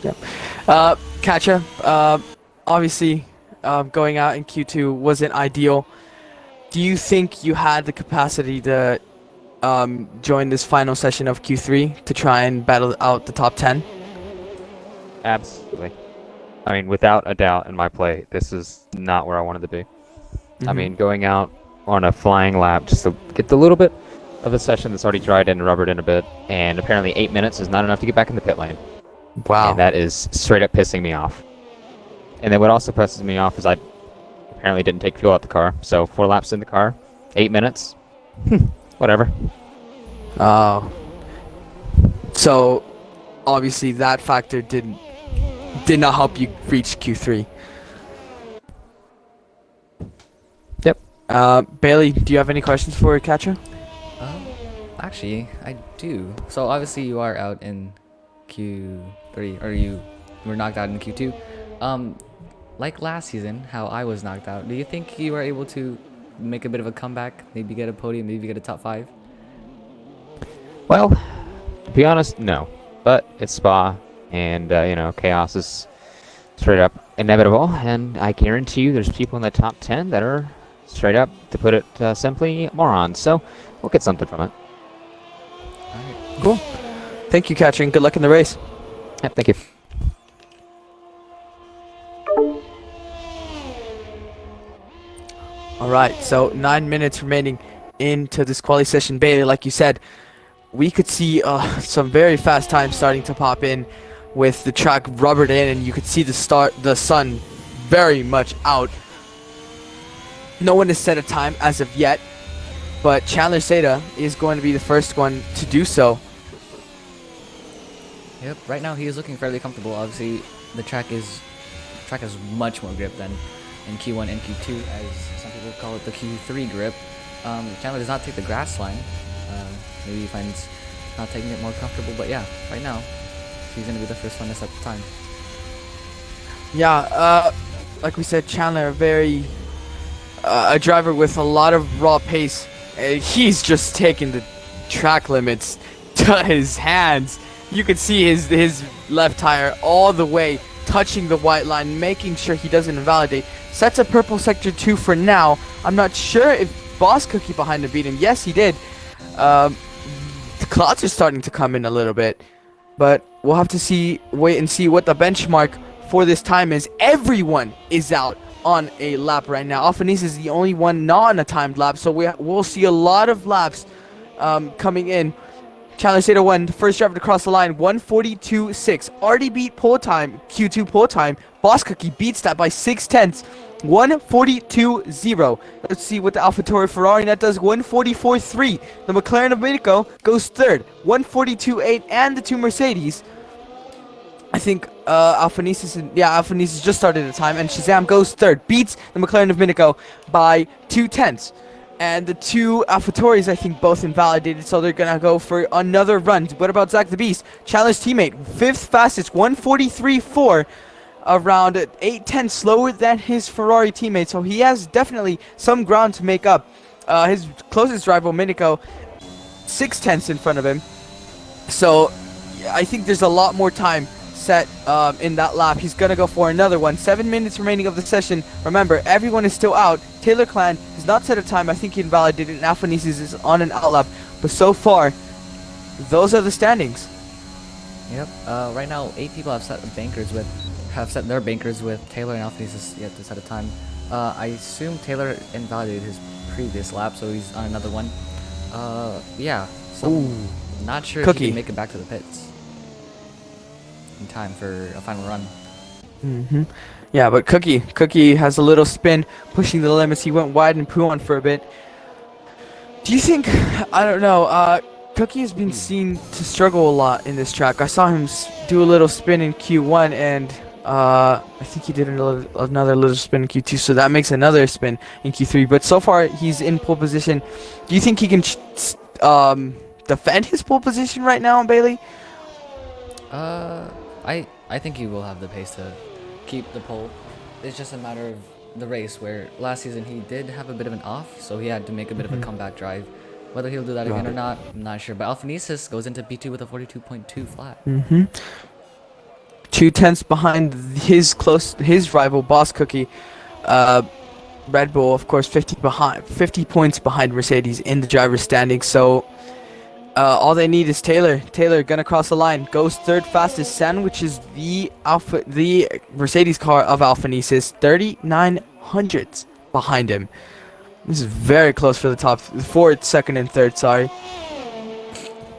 Yep. Catcher, obviously, going out in Q2 wasn't ideal. Do you think you had the capacity to join this final session of Q3 to try and battle out the top 10? Absolutely. I mean, without a doubt in my play, this is not where I wanted to be. I mean, going out on a flying lap just to get the little bit of the session that's already dried and rubbered in a bit, and apparently 8 minutes is not enough to get back in the pit lane. Wow. And that is straight up pissing me off. And then what also pisses me off is I apparently didn't take fuel out the car, so 4 laps in the car, 8 minutes, whatever. Oh. So, obviously that factor did not help you reach Q3. Yep. Bailey, do you have any questions for Catcher? Actually, I do. So obviously you are out in Q3, or you were knocked out in Q2. Like last season, how I was knocked out, do you think you were able to make a bit of a comeback? Maybe get a podium, maybe get a top 5? Well, to be honest, no. But it's Spa, and, you know, chaos is straight up inevitable, and I guarantee you there's people in the top 10 that are straight up, to put it simply, morons. So we'll get something from it. Alright. Cool. Thank you, Catcher, and good luck in the race. Yep, thank you. Alright, so 9 minutes remaining into this quali session. Bailey, like you said, we could see some very fast times starting to pop in with the track rubbered in, and you could see the sun very much out. No one has set a time as of yet, but Chandler Seda is going to be the first one to do so. Yep, right now he is looking fairly comfortable. Obviously, the track has much more grip than in Q1 and Q2, as some people call it the Q3 grip. Chandler does not take the grass line. Maybe he finds not taking it more comfortable, but yeah, right now he's going to be the first one to set the time. Yeah, like we said, Chandler, a driver with a lot of raw pace. He's just taking the track limits to his hands. You can see his left tire all the way touching the white line, making sure he doesn't invalidate. Sets a purple sector 2 for now. I'm not sure if Boss Cookie behind him beat him. Yes, he did. The clouds are starting to come in a little bit, but we'll have to wait and see what the benchmark for this time is. Everyone is out on a lap right now. Alphanese is the only one not on a timed lap, so we'll see a lot of laps coming in. Chandler Seda won, the first driver to cross the line, 1:42.6. Already beat pole time, Q2 pole time. Boss Cookie beats that by 6/10, 1:42.0. Let's see what the AlphaTauri Ferrari net does, 1:44.3. The McLaren of Mexico goes third, 1:42.8, and the two Mercedes. I think Alphanesis just started at the time, and Shazam goes third, beats the McLaren of Minico by 2/10. And the two AlphaTauris, I think, both invalidated, so they're gonna go for another run. What about Zach the Beast? Chandler's teammate, 5th fastest, 1:43.4, around 8/10 slower than his Ferrari teammate, so he has definitely some ground to make up. His closest rival, Minico, 6/10 in front of him. So I think there's a lot more time set in that lap. He's gonna go for another one. 7 minutes remaining of the session. Remember, everyone is still out. Taylor Clan has not set a time. I think he invalidated, and Alphanesis is on an out lap. But so far, those are the standings. Yep. Right now, 8 people have set their bankers with Taylor and Alphanesis yet to set a time. I assume Taylor invalidated his previous lap, so he's on another one. Yeah. So Ooh. not sure if Cookie. he can make it back to the pits in time for a final run. Mm-hmm. Yeah, but Cookie has a little spin, pushing the limits. He went wide and poo on for a bit. Do you think? I don't know. Cookie has been seen to struggle a lot in this track. I saw him do a little spin in Q1, and I think he did another little spin in Q2. So that makes another spin in Q3. But so far, he's in pole position. Do you think he can defend his pole position right now, Bailey? I think he will have the pace to keep the pole. It's just a matter of the race, where last season he did have a bit of an off, so he had to make a bit of a comeback drive. Whether he'll do that again or not, I'm not sure. But Alphanesis goes into P2 with a 42.2 flat. 2/10 behind his rival Boss Cookie. Red Bull, of course, 50 points behind Mercedes in the driver's standings. So all they need is Taylor. Taylor gonna cross the line, goes third fastest, sandwiches the Mercedes car of Alphanesis, 39 hundredths behind him. This is very close for the top, for second and third. Sorry.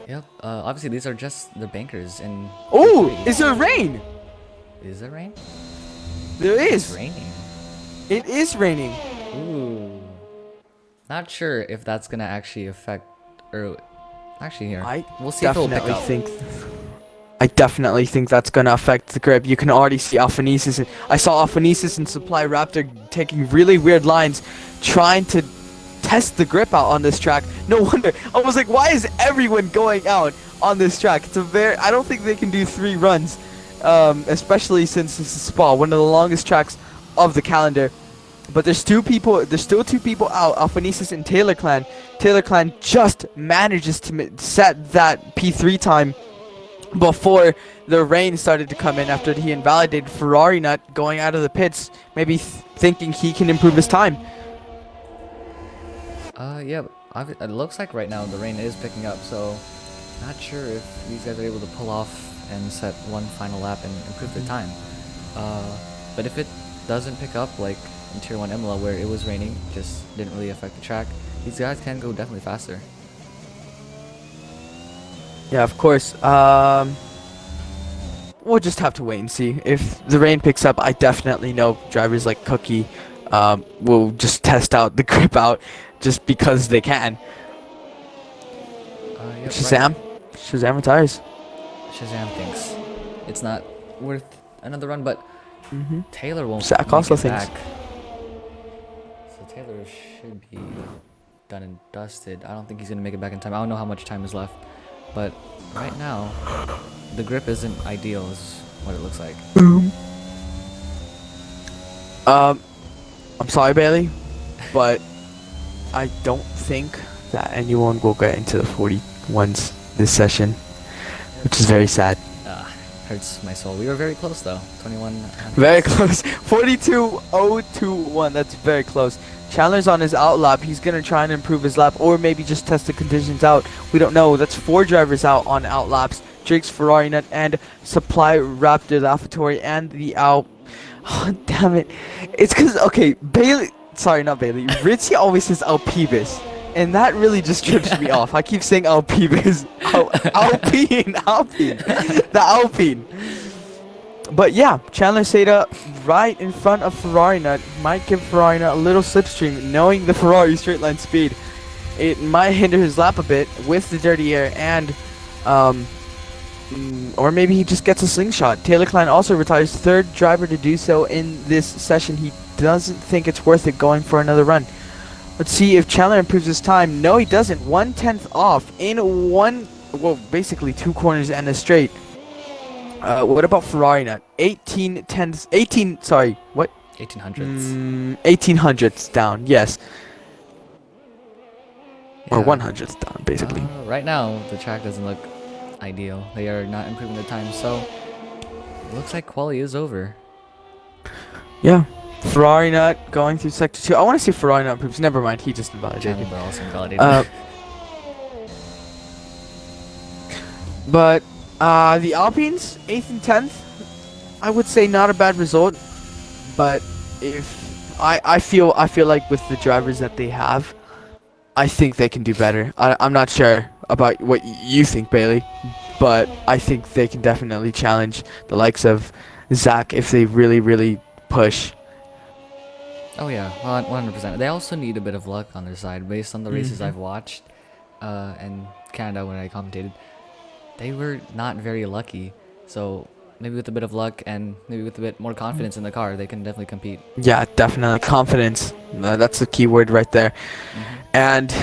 Yep. Obviously these are just the bankers in. Oh, Q3. is there rain? Is there rain? There It's is. raining. It is raining. Ooh. Not sure if that's gonna actually affect, or actually here. We'll see if it'll pick up. I definitely think that's gonna affect the grip. You can already see Alphanesis. I saw Alphanesis and Supply Raptor taking really weird lines, trying to test the grip out on this track. No wonder. I was like, why is everyone going out on this track? I don't think they can do 3 runs, especially since this is Spa, one of the longest tracks of the calendar. But there's still 2 people out, Alphanesis and Taylor Clan. Taylor Clan just manages to set that P3 time before the rain started to come in, after he invalidated Ferrari Nut going out of the pits, maybe thinking he can improve his time. Yeah, it looks like right now the rain is picking up, so not sure if these guys are able to pull off and set one final lap and improve their time. But if it doesn't pick up like in Tier 1 Imola, where it was raining, just didn't really affect the track, these guys can go definitely faster. Yeah, of course. We'll just have to wait and see. If the rain picks up, I definitely know drivers like Cookie will just test out the grip out just because they can. Yep, Shazam? right. Shazam retires. Shazam thinks it's not worth another run, but Taylor won't Zach make also it thinks. back. So Taylor should be done and dusted. I don't think he's going to make it back in time. I don't know how much time is left. But right now, the grip isn't ideal is what it looks like. Boom. I'm sorry, Bailey, but I don't think that anyone will get into the 41s this session, which is very sad. Hurts my soul. We were very close though. 21. Very close. 42.021. That's very close. Chandler's on his out lap. He's going to try and improve his lap, or maybe just test the conditions out. We don't know. That's 4 drivers out on out laps. Drake's Ferrari Nut and Supply Raptor, the AlphaTauri, and the Alp. Oh, damn it. It's because, okay, Bailey. Sorry, not Bailey. Ritzy always says Alpebis. And that really just trips me off. I keep saying Alpebis. Alpine. Alpine. The Alpine. But yeah, Chandler Seda right in front of Ferrari Nut might give Ferrari Nut a little slipstream, knowing the Ferrari straight line speed. It might hinder his lap a bit with the dirty air, and or maybe he just gets a slingshot. Taylor Klein also retires, 3rd driver to do so in this session. He doesn't think it's worth it going for another run. Let's see if Chandler improves his time. No, he doesn't. 1/10 off in basically 2 corners and a straight. What about Ferrari Nut? 18 1800s. 1800s down, yes. Or Yeah. 100th down, basically. Right now, the track doesn't look ideal. They are not improving their time, so it looks like quali is over. Yeah. Ferrari Nut going through sector 2. I want to see Ferrari Nut improves. Never mind, he just invalidated. Chandler also invalidated. But The Alpines, 8th and 10th, I would say not a bad result, but if I feel like with the drivers that they have, I think they can do better. I'm not sure about what you think, Bailey, but I think they can definitely challenge the likes of Zach if they really push. Oh yeah, 100%. They also need a bit of luck on their side, based on the races Mhm. I've watched, and Canada when I commentated. They were not very lucky, so maybe with a bit of luck and maybe with a bit more confidence in the car, they can definitely compete. Yeah, definitely confidence. That's the key word right there. And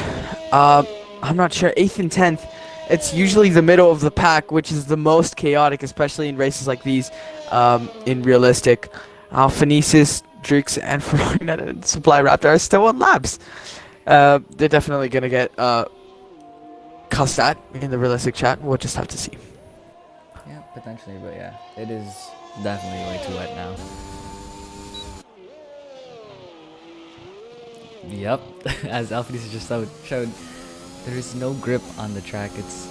I'm not sure 8th and 10th. It's usually the middle of the pack, which is the most chaotic, especially in races like these. In realistic, Phoenicis, Drix, and Florina and Supply Raptor are still on laps. They're definitely gonna get cussed at in the realistic chat. We'll just have to see. Yeah, potentially, but yeah, it is definitely way too wet now. Yep, as Alpha just showed, there is no grip on the track. It's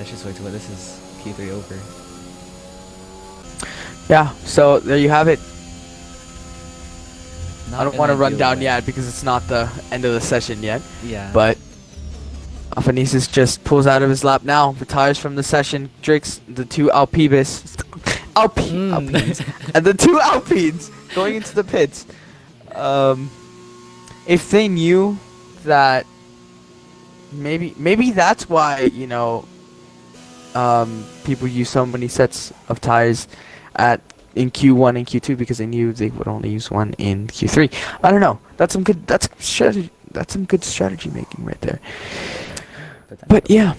just way too wet. This is Q3 over. Yeah, so there you have it. Not I don't an want to run ideal down wet. yet because it's not the end of the session yet. Yeah. But Phoenicis just pulls out of his lap now, retires from the session. Drix, the two Alpines, Alpines, and the two Alpines going into the pits. If they knew that, maybe that's why people use so many sets of tires in Q1 and Q2 because they knew they would only use one in Q3. I don't know. That's some good strategy making right there. But yeah.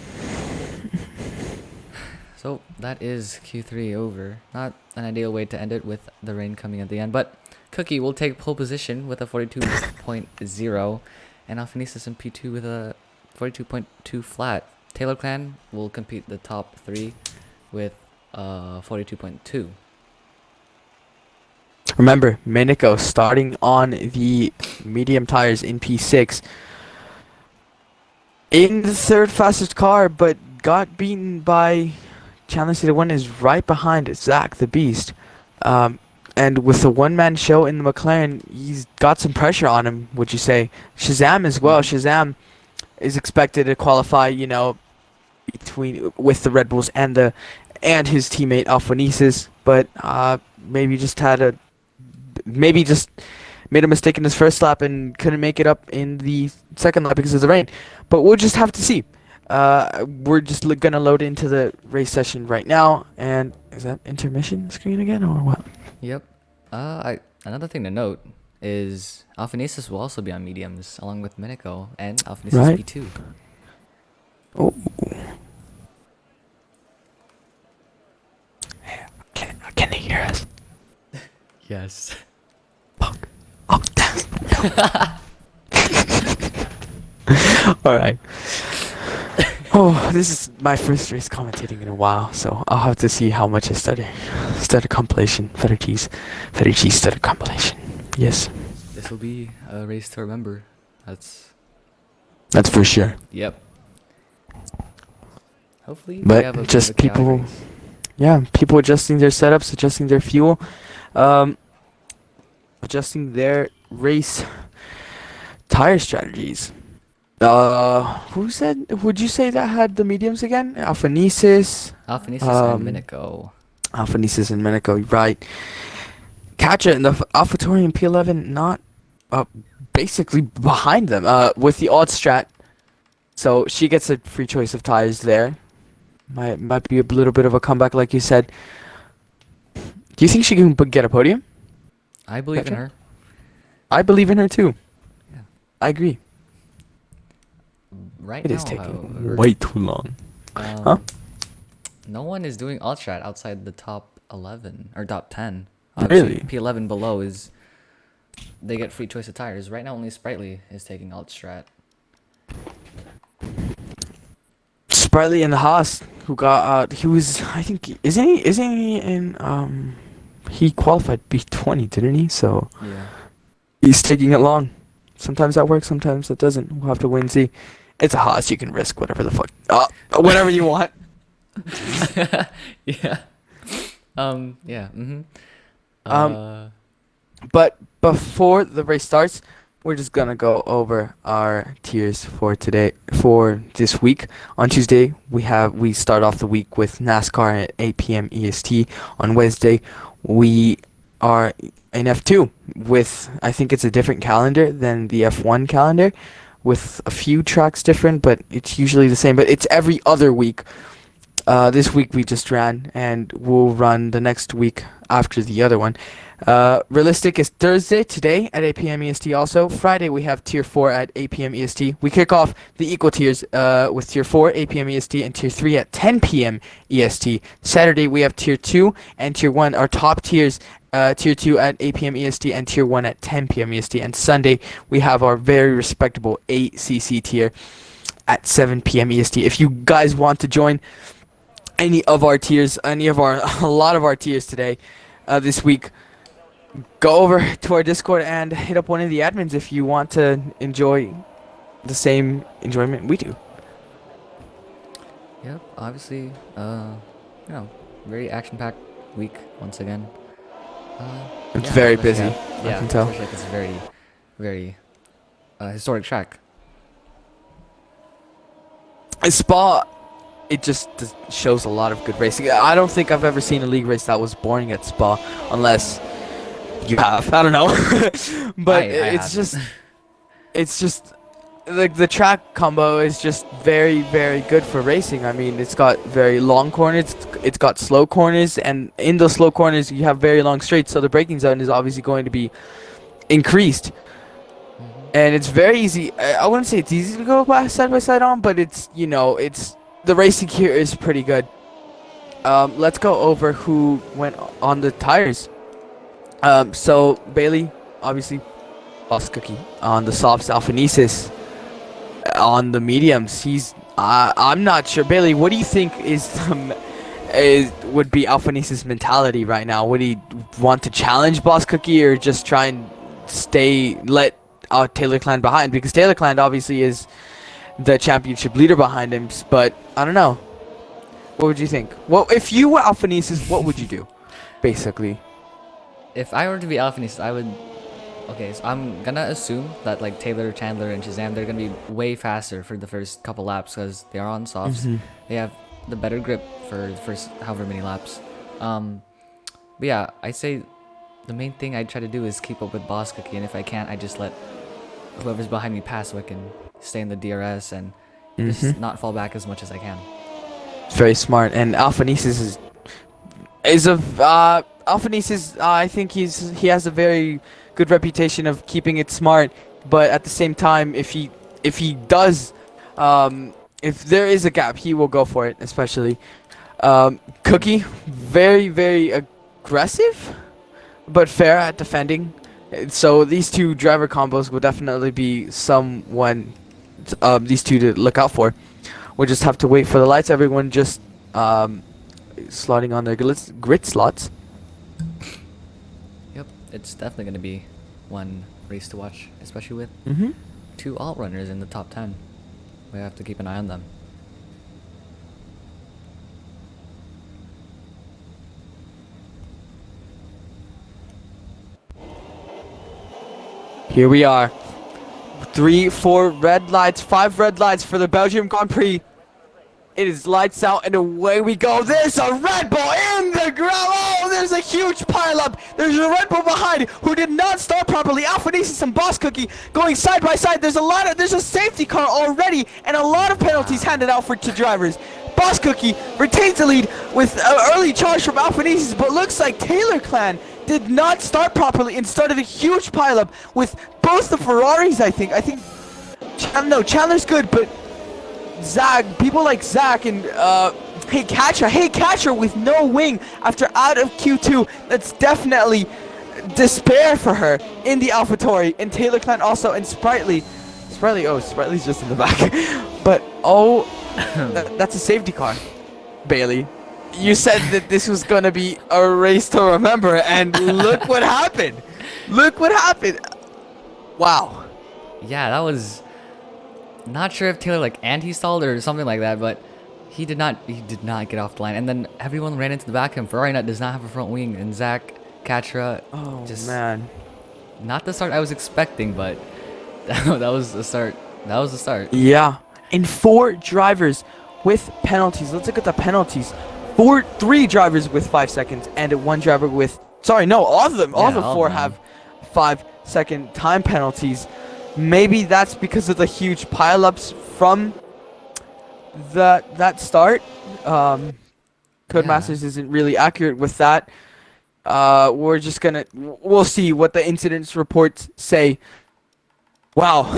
So that is Q3 over. Not an ideal way to end it with the rain coming at the end, but Cookie will take pole position with a 42.0, and Alphanesis in P2 with a 42.2 flat. Taylor Clan will compete the top 3 with 42.2. Remember, Minico starting on the medium tires in P6. In the third fastest car, but got beaten by Chandler City 1 is right behind Zach the Beast. And with the one-man show in the McLaren, he's got some pressure on him, would you say? Shazam as well. Shazam is expected to qualify, with the Red Bulls and his teammate Alphanesis, but maybe just made a mistake in his first lap and couldn't make it up in the second lap because of the rain. But we'll just have to see. We're just gonna load into the race session right now, and is that intermission screen again or what? Yep. Another thing to note is Alphanesis will also be on mediums along with Minico and Alphanesis Right. P2. Oh. Can they hear us? Yes. Fuck. Oh, Alright. Oh, this is my first race commentating in a while, so I'll have to see how much I study. Study compilation. Feta cheese study compilation. Yes. This will be a race to remember. That's For sure. Yep. Hopefully, we But have a bit just of a chaotic people- race. Yeah, people adjusting their setups, adjusting their fuel, adjusting their race tire strategies. Would you say that had the mediums again? Alphanesis, Alphanesis and Minico. Alphanesis and Minico, right. Katja in the AlphaTauri and P11 not basically behind them with the odd strat. So she gets a free choice of tires there. Might be a little bit of a comeback, like you said. Do you think she can get a podium? I believe in Gotcha. her. I believe in her too. Yeah. I agree. Right It now, is taking however, way too long. Huh? No one is doing alt strat outside the top 11 or top 10. Really? P11 below is they get free choice of tires. Right now, only Sprightly is taking alt strat. Sprightly and the Haas, who got he was, I think, isn't he in he qualified B20, didn't he? So Yeah. he's taking it long. Sometimes that works, sometimes that doesn't. We'll have to wait and see. It's a Haas, you can risk whatever the fuck, whatever you want. Yeah. Yeah. But before the race starts, we're just gonna go over our tiers for today, for this week. On Tuesday, we start off the week with NASCAR at 8 p.m. EST. On Wednesday, we are in F2 with, I think it's a different calendar than the F1 calendar, with a few tracks different, but it's usually the same. But it's every other week. This week we just ran, and we'll run the next week after the other one. Realistic is Thursday, today at 8 p.m. EST also. Friday we have Tier 4 at 8 p.m. EST. We kick off the equal tiers with Tier 4, 8 p.m. EST, and Tier 3 at 10 p.m. EST. Saturday we have Tier 2 and Tier 1, our top tiers, Tier 2 at 8 p.m. EST and Tier 1 at 10 p.m. EST. And Sunday we have our very respectable 8cc tier at 7 p.m. EST. If you guys want to join any of our tiers, a lot of our tiers today, this week, go over to our Discord and hit up one of the admins if you want to enjoy the same enjoyment we do. Yep. Obviously, very action-packed week once again. It's very especially busy, at- I Yeah, can tell. especially at this very, very historic track. Spa, it just shows a lot of good racing. I don't think I've ever seen a league race that was boring at Spa, unless you have. I don't know. But I it's have. just the track combo is just very, very good for racing. I mean, it's got very long corners, it's got slow corners, and in those slow corners you have very long straights, so the braking zone is obviously going to be increased. And it's very easy. I wouldn't say it's easy to go side by side on, but it's the racing here is pretty good. Let's go over who went on the tires. So Bailey, obviously, Boss Cookie on the softs. Alphanesis on the mediums. I'm not sure. Bailey, what do you think would be Alphanesis' mentality right now? Would he want to challenge Boss Cookie, or just try and let Taylor Clan behind? Because Taylor Clan obviously is the championship leader behind him, but I don't know. What would you think? Well, if you were Alphanesis, what would you do, basically? If I were to be Alphanesis, I would. Okay, so I'm gonna assume that like Taylor, Chandler, and Shazam, they're gonna be way faster for the first couple laps because they are on softs. They have the better grip for the first however many laps. But yeah, I say the main thing I try to do is keep up with Boss Cookie, and if I can't, I just let whoever's behind me pass so I can stay in the DRS and just not fall back as much as I can. It's very smart, and Alphanesis Alphanesis. I think he has a very good reputation of keeping it smart, but at the same time, if he does, if there is a gap, he will go for it. Especially Cookie, very, very aggressive, but fair at defending. So these two driver combos will definitely be these two to look out for. We'll just have to wait for the lights. Everyone just slotting on their grid slots. Yep, it's definitely gonna be one race to watch, especially with two alt runners in the top 10. We have to keep an eye on them. Here we are. 3, 4 red lights, 5 red lights for the Belgian Grand Prix. It is lights out and away we go. There's a Red Bull in the ground. Oh, there's a huge pileup. There's a Red Bull behind who did not start properly. Alphanesis and Boss Cookie going side by side. There's a safety car already and a lot of penalties handed out to drivers. Boss Cookie retains the lead with an early charge from Alphanesis, but looks like Taylor Clan did not start properly and started a huge pileup with both the Ferraris, I think. Chandler's good, but people like Zach and Hey Catcher with no wing after out of Q2. That's definitely despair for her in the AlphaTauri. And Taylor Clan also, and Sprightly's just in the back. But that's a safety car. Bailey, you said that this was gonna be a race to remember, and look what happened. Look what happened. Wow. Yeah, that was not sure if Taylor like anti-stalled or something like that, but He did not get off the line, and then everyone ran into the back of him. Ferrari Nut does not have a front wing, and Zach Katra Oh just man. not the start I was expecting, but that was the start. That was the start. Yeah. And 4 drivers with penalties. Let's look at the penalties. 3 drivers with 5 seconds and 1 driver with, sorry, no, all of them, all Yeah, the all 4 of them. have 5-second time penalties. Maybe that's because of the huge pileups from that start. Codemasters isn't really accurate with that. We'll see what the incidents reports say. Wow.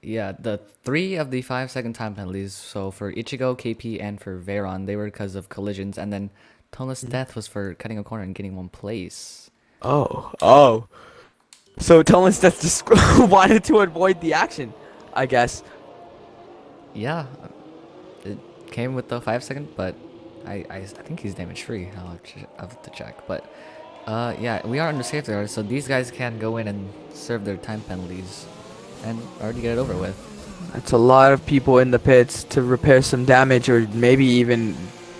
Yeah, the 3 of the 5-second time penalties. So for Ichigo, KP, and for Veyron, they were because of collisions, and then Toneless Death was for cutting a corner and getting 1 place. Oh. So Thomas just wanted to avoid the action, I guess. Yeah, it came with the 5-second, but I think he's damage free. I'll have to check, but yeah, we are under safety order, so these guys can go in and serve their time penalties and already get it over with. That's a lot of people in the pits to repair some damage or maybe even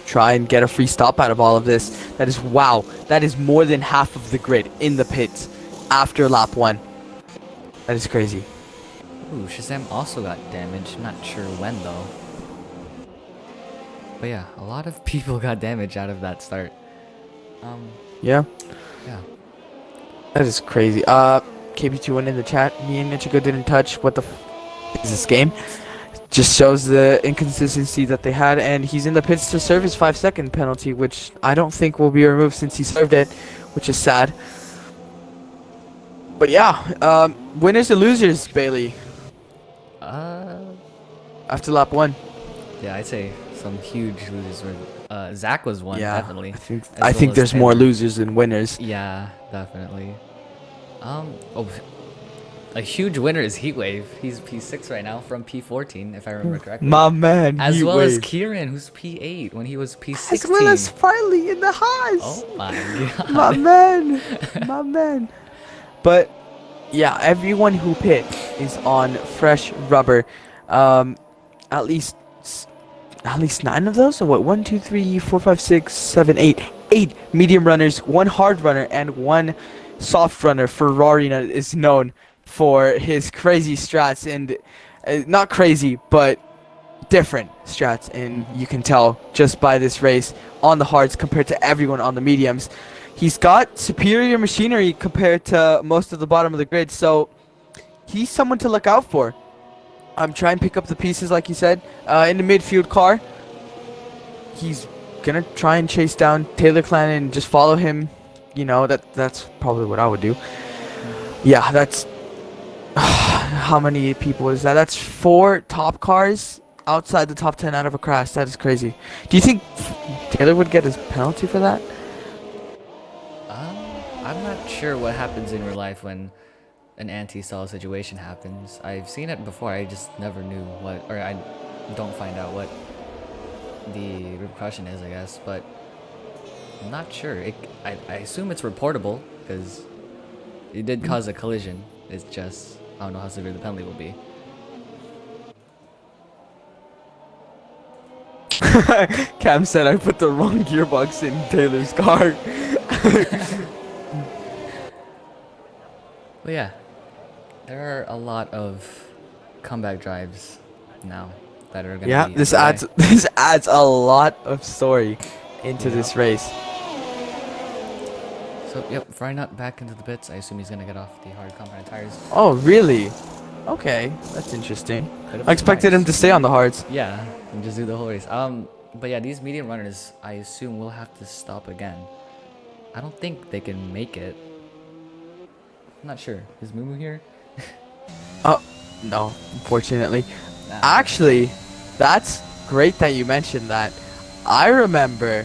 try and get a free stop out of all of this. That is, wow, that is more than half of the grid in the pits after lap 1. That is crazy. Ooh, Shazam also got damaged. Not sure when though. But yeah, a lot of people got damage out of that start. Yeah, Yeah. that is crazy. KB21 in the chat, me and Ichigo didn't touch. What the is this game? Just shows the inconsistency that they had, and he's in the pits to serve his 5-second penalty, which I don't think will be removed since he served it, which is sad. But yeah, winners and losers, Bailey, after lap 1. Yeah, I'd say some huge losers were. Zach was one, Yeah, definitely. I as think well as there's more Taylor. losers than winners. Yeah, definitely. Oh, a huge winner is Heatwave. He's P6 right now from P14, if I remember correctly. My man, As well as Heatwave. Kieran, who's P8 when he was P16. As well as Farley in the Haas. Oh my god. My man, my man. But yeah, everyone who pit is on fresh rubber. At least 9 of those. So what? 1, 2, 3, 4, 5, 6, 7, 8. 8 medium runners, 1 hard runner, and 1 soft runner. Ferrari is known for his crazy strats, and not crazy, but different strats, and you can tell just by this race on the hards compared to everyone on the mediums. He's got superior machinery compared to most of the bottom of the grid, so he's someone to look out for. I'm trying to pick up the pieces, like you said, in the midfield car. He's gonna try and chase down Taylor Clan and just follow him. You know, that's probably what I would do. Yeah, that's how many people is that? That's 4 top cars outside the top 10 out of a crash. That is crazy. Do you think Taylor would get his penalty for that? I'm not sure what happens in real life when an anti-stall situation happens. I've seen it before, I just never knew what, or I don't find out what the repercussion is, I guess, but I'm not sure. I assume it's reportable, because it did cause a collision. It's just, I don't know how severe the penalty will be. Cam said I put the wrong gearbox in Taylor's car. But yeah, there are a lot of comeback drives now that are gonna Yeah, be this underway. adds a lot of story into this race. So yep, Fry Nut back into the pits. I assume he's gonna get off the hard compound tires. Oh, really? Okay, that's interesting. Bit of a I expected him to surprise. stay on the hards. Yeah, and just do the whole race. But yeah, these medium runners, I assume will have to stop again. I don't think they can make it. I'm not sure. Is Moo here? Oh, no, unfortunately. Nah. Actually, that's great that you mentioned that. I remember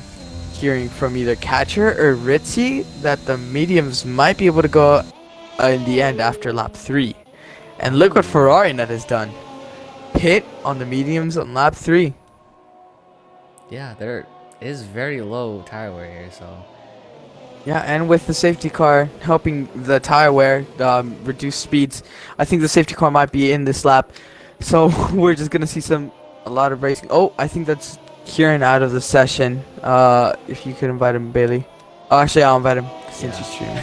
hearing from either Catcher or Ritzy that the mediums might be able to go in the end after lap 3. And look what Ferrari Nut has done. Pit on the mediums on lap 3. Yeah, there is very low tire wear here, so Yeah, and with the safety car helping the tire wear reduce speeds, I think the safety car might be in this lap. So we're just going to see some A lot of racing. Oh, I think that's Kieran out of the session. If you could invite him, Bailey. Oh, actually, I'll invite him since Yeah. he's streaming.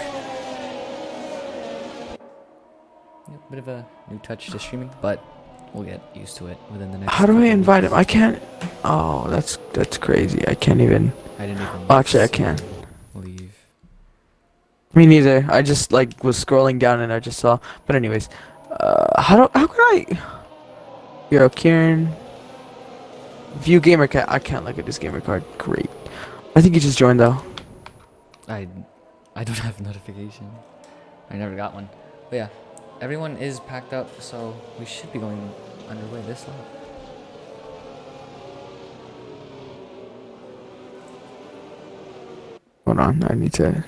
Yep, bit of a new touch to streaming, but we'll get used to it within the next. How do I couple invite weeks. him? I can't. Oh, that's crazy. I can't even. I didn't even. Oh, actually, I see can. him leave. Me neither. I just like was scrolling down and I just saw. But anyways, how can I? Yo, Kieran. View gamer card. I can't look at this gamer card. Great. I think he just joined though. I don't have notification. I never got one. But yeah, everyone is packed up, so we should be going underway this lap. Hold on. I need to.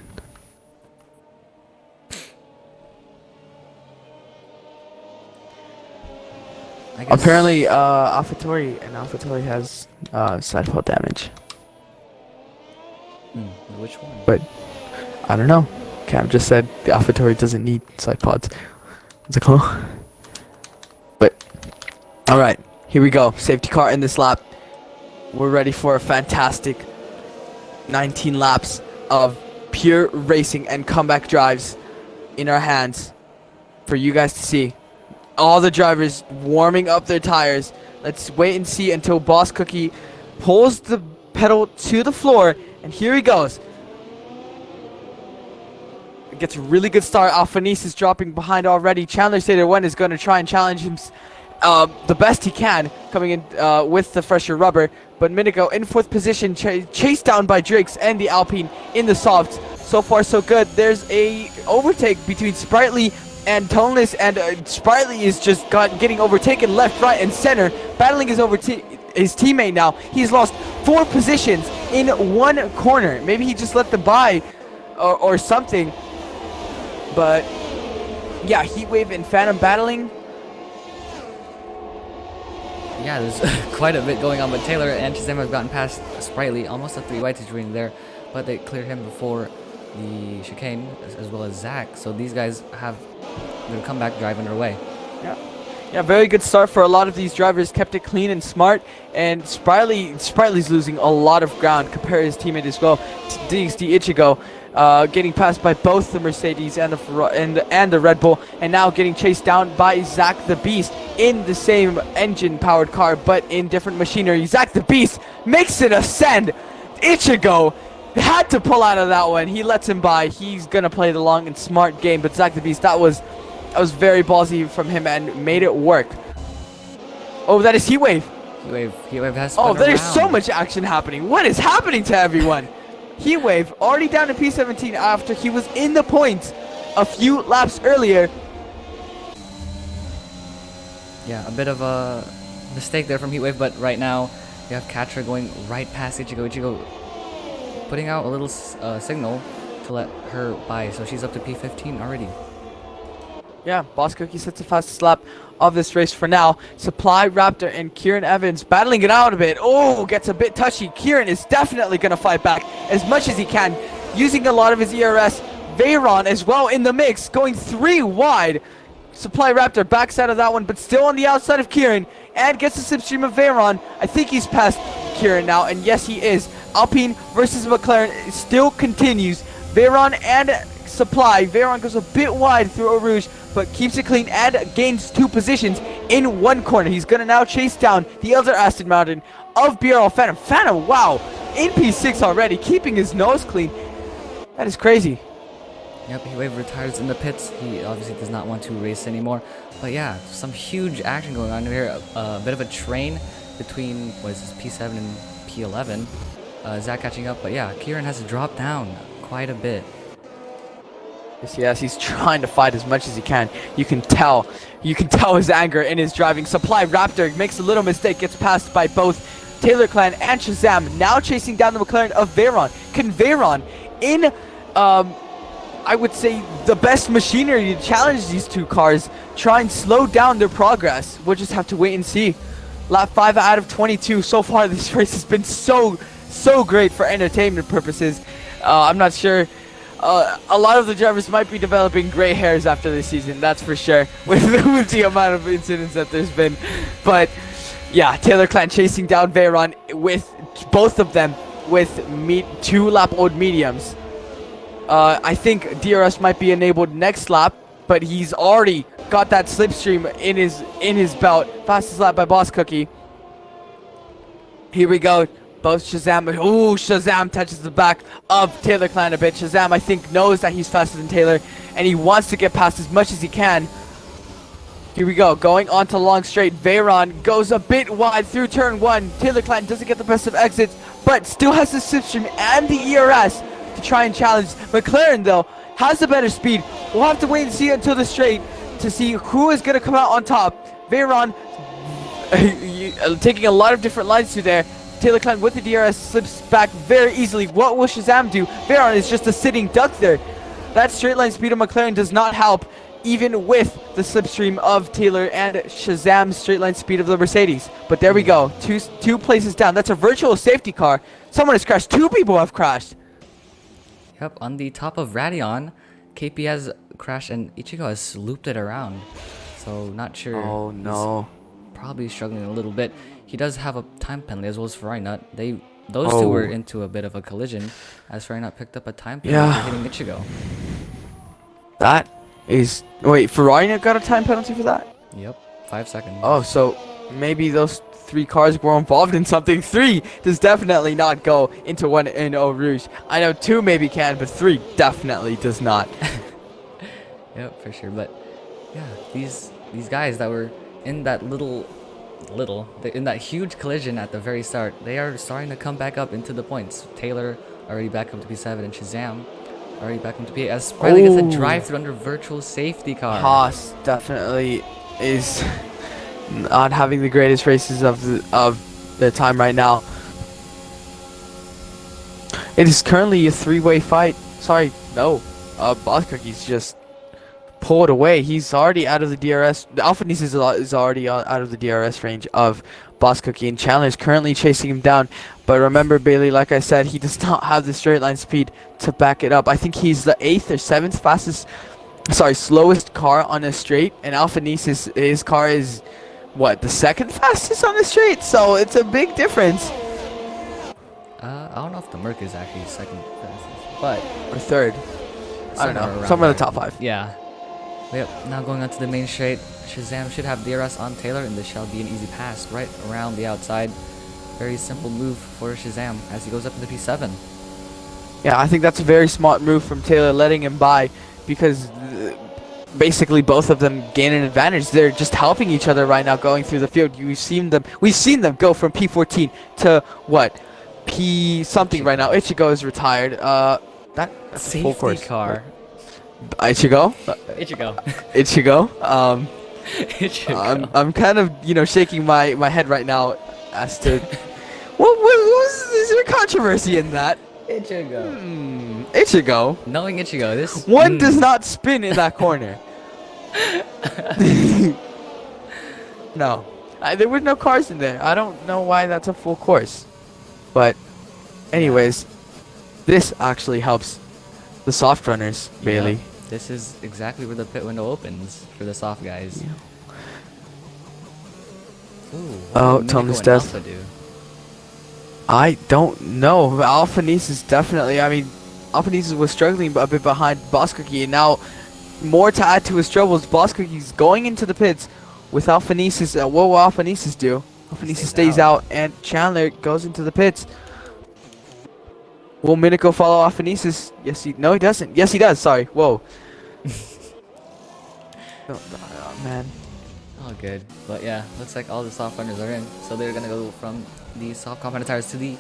I guess, Apparently, AlphaTauri has side fault damage. which one? But I don't know. Cam just said the AlphaTauri doesn't need side pods. What's it called? But all right, here we go. Safety car in this lap. We're ready for a fantastic 19 laps of pure racing and comeback drives in our hands for you guys to see. All the drivers warming up their tires. Let's wait and see until Boss Cookie pulls the pedal to the floor, and here he goes. Gets a really good start. Alphanese is dropping behind already. Chandler Sater 1 is going to try and challenge him the best he can, coming in with the fresher rubber. But Minigo in 4th position, chased down by Drakes and the Alpine in the softs. So far, so good. There's a overtake between Sprightly and Toneless, and Sprightly is just getting overtaken left, right, and center, battling his teammate now. He's lost 4 positions in 1 corner. Maybe he just let them by or something. But yeah, Heatwave and Phantom battling. Yeah, there's quite a bit going on, but Taylor and Shazam have gotten past Sprightly, almost a 3 white situation there, but they cleared him before the chicane, as well as Zach, so these guys have their comeback drive underway. Yeah, very good start for a lot of these drivers. Kept it clean and smart, and Sprightly's losing a lot of ground compared to his teammate as well. DXD Ichigo getting passed by both the Mercedes and the Red Bull, and now getting chased down by Zach the Beast in the same engine-powered car, but in different machinery. Zach the Beast makes it ascend. Ichigo had to pull out of that one. He lets him by. He's gonna play the long and smart game, but Zach the Beast, that was very ballsy from him and made it work. Oh, that is Heatwave. Heatwave has Oh, spun there's around. so much action happening. What is happening to everyone? Heatwave already down to P17 after he was in the points a few laps earlier. Yeah, a bit of a mistake there from Heatwave, but right now you have Katra going right past Ichigo. Ichigo putting out a little signal to let her by, so she's up to P15 already. Yeah, Boss Cookie sets the fastest lap of this race for now. Supply Raptor and Kieran Evans battling it out a bit. Oh, gets a bit touchy. Kieran is definitely going to fight back as much as he can, using a lot of his ERS. Veyron as well in the mix, going 3 wide. Supply Raptor backs out of that one, but still on the outside of Kieran, and gets the slipstream of Veyron. I think he's past Kieran now, and yes, he is. Alpine versus McLaren still continues. Veyron and Supply. Veyron goes a bit wide through Eau Rouge, but keeps it clean and gains 2 positions in 1 corner. He's going to now chase down the other Aston Martin of BRL Phantom. Phantom, wow, in P6 already, keeping his nose clean. That is crazy. Yep, Heatwave retires in the pits. He obviously does not want to race anymore. But yeah, some huge action going on here. A bit of a train between, what is this, P7 and P11. Zach catching up, but yeah, Kieran has to drop down quite a bit. Yes, he's trying to fight as much as he can. You can tell his anger in his driving. Supply Raptor makes a little mistake, gets passed by both Taylor Clan and Shazam, now chasing down the McLaren of Veyron. Can Veyron, in I would say the best machinery to challenge these 2 cars, try and slow down their progress? We'll just have to wait and see. Lap 5 out of 22 so far. This race has been so great for entertainment purposes. I'm not sure. A lot of the drivers might be developing gray hairs after this season, that's for sure, with the amount of incidents that there's been. But Yeah, Taylor Clan chasing down Veyron with both of them with 2-lap-old mediums. I think DRS might be enabled next lap, but he's already got that slipstream in his belt. Fastest lap by Boss Cookie. Here we go. Both Shazam. Ooh, Shazam touches the back of Taylor Clan a bit. Shazam, I think, knows that he's faster than Taylor, and he wants to get past as much as he can. Here we go. Going on to long straight. Veyron goes a bit wide through turn 1. Taylor Clan doesn't get the best of exits, but still has the slipstream and the ERS to try and challenge. McLaren, though, has the better speed. We'll have to wait and see until the straight to see who is going to come out on top. Veyron taking a lot of different lines through there. Taylor Clan with the DRS slips back very easily. What will Shazam do? Veyron is just a sitting duck there. That straight line speed of McLaren does not help, even with the slipstream of Taylor and Shazam's straight line speed of the Mercedes. But there we go. Two places down. That's a virtual safety car. Someone has crashed. 2 people have crashed. Yep, on the top of Radion, KP has crashed and Ichigo has looped it around. So not sure. Oh no. He's probably struggling a little bit. He does have a time penalty as well as Farinut. Those two were into a bit of a collision as Farinut picked up a time penalty for hitting Ichigo. That is... Wait, Ferrari got a time penalty for that? Yep, 5 seconds. Oh, so maybe those 3 cars were involved in something. 3 does definitely not go into 1 in Eau Rouge. I know 2 maybe can, but 3 definitely does not. Yep, for sure. But yeah, these guys that were in that in that huge collision at the very start, they are starting to come back up into the points. Taylor already back up to P7 and Shazam already back up to P8 as Spriley gets a drive-through under virtual safety car. Haas definitely is not having the greatest races of the time right now. It is currently a 3-way fight. Sorry, no. Boss Cookie's just pulled away. He's already out of the DRS. Alpha Nice is already out of the DRS range of Boss Cookie, and Chandler is currently chasing him down. But remember, Bailey, like I said, he does not have the straight line speed to back it up. I think he's the 8th or 7th slowest car on a straight, and Alpha Nice his car is what, the 2nd fastest on the straight. So it's a big difference. I don't know if the Merc is actually 2nd fastest, but Or 3rd. I don't know. Somewhere in the top 5. Yeah. Yep, now going on to the main straight, Shazam should have DRS on Taylor, and this shall be an easy pass right around the outside. Very simple move for Shazam as he goes up into P7. Yeah, I think that's a very smart move from Taylor, letting him by, because basically both of them gain an advantage. They're just helping each other right now going through the field. We've seen them go from P14 to what? P something right now. Ichigo is retired. That's a full course. Safety car. Ichigo? Ichigo. Ichigo. Ichigo. I'm kind of, shaking my head right now as to is there controversy in that? Ichigo. Ichigo. Knowing Ichigo, this one does not spin in that corner. No, there were no cars in there. I don't know why that's a full course, but anyways, this actually helps the soft runners, Bailey. Yeah, this is exactly where the pit window opens for the soft guys. Yeah. Ooh, Oh, Thomas death. I don't know. Alpha Nice is definitely, Alpha Nice was struggling a bit behind Boss Cookie, and now more to add to his troubles. Boss Cookie's going into the pits with Alpha Nice's. What will Alpha Nice's do? Alpha Nice stays out, and Chandler goes into the pits. Will Minico follow Alpha Nice's? No, he doesn't. Yes, he does. Sorry. Whoa. Oh, man. All good. But yeah, looks like all the soft runners are in. So they're going to go from the soft compound tires to the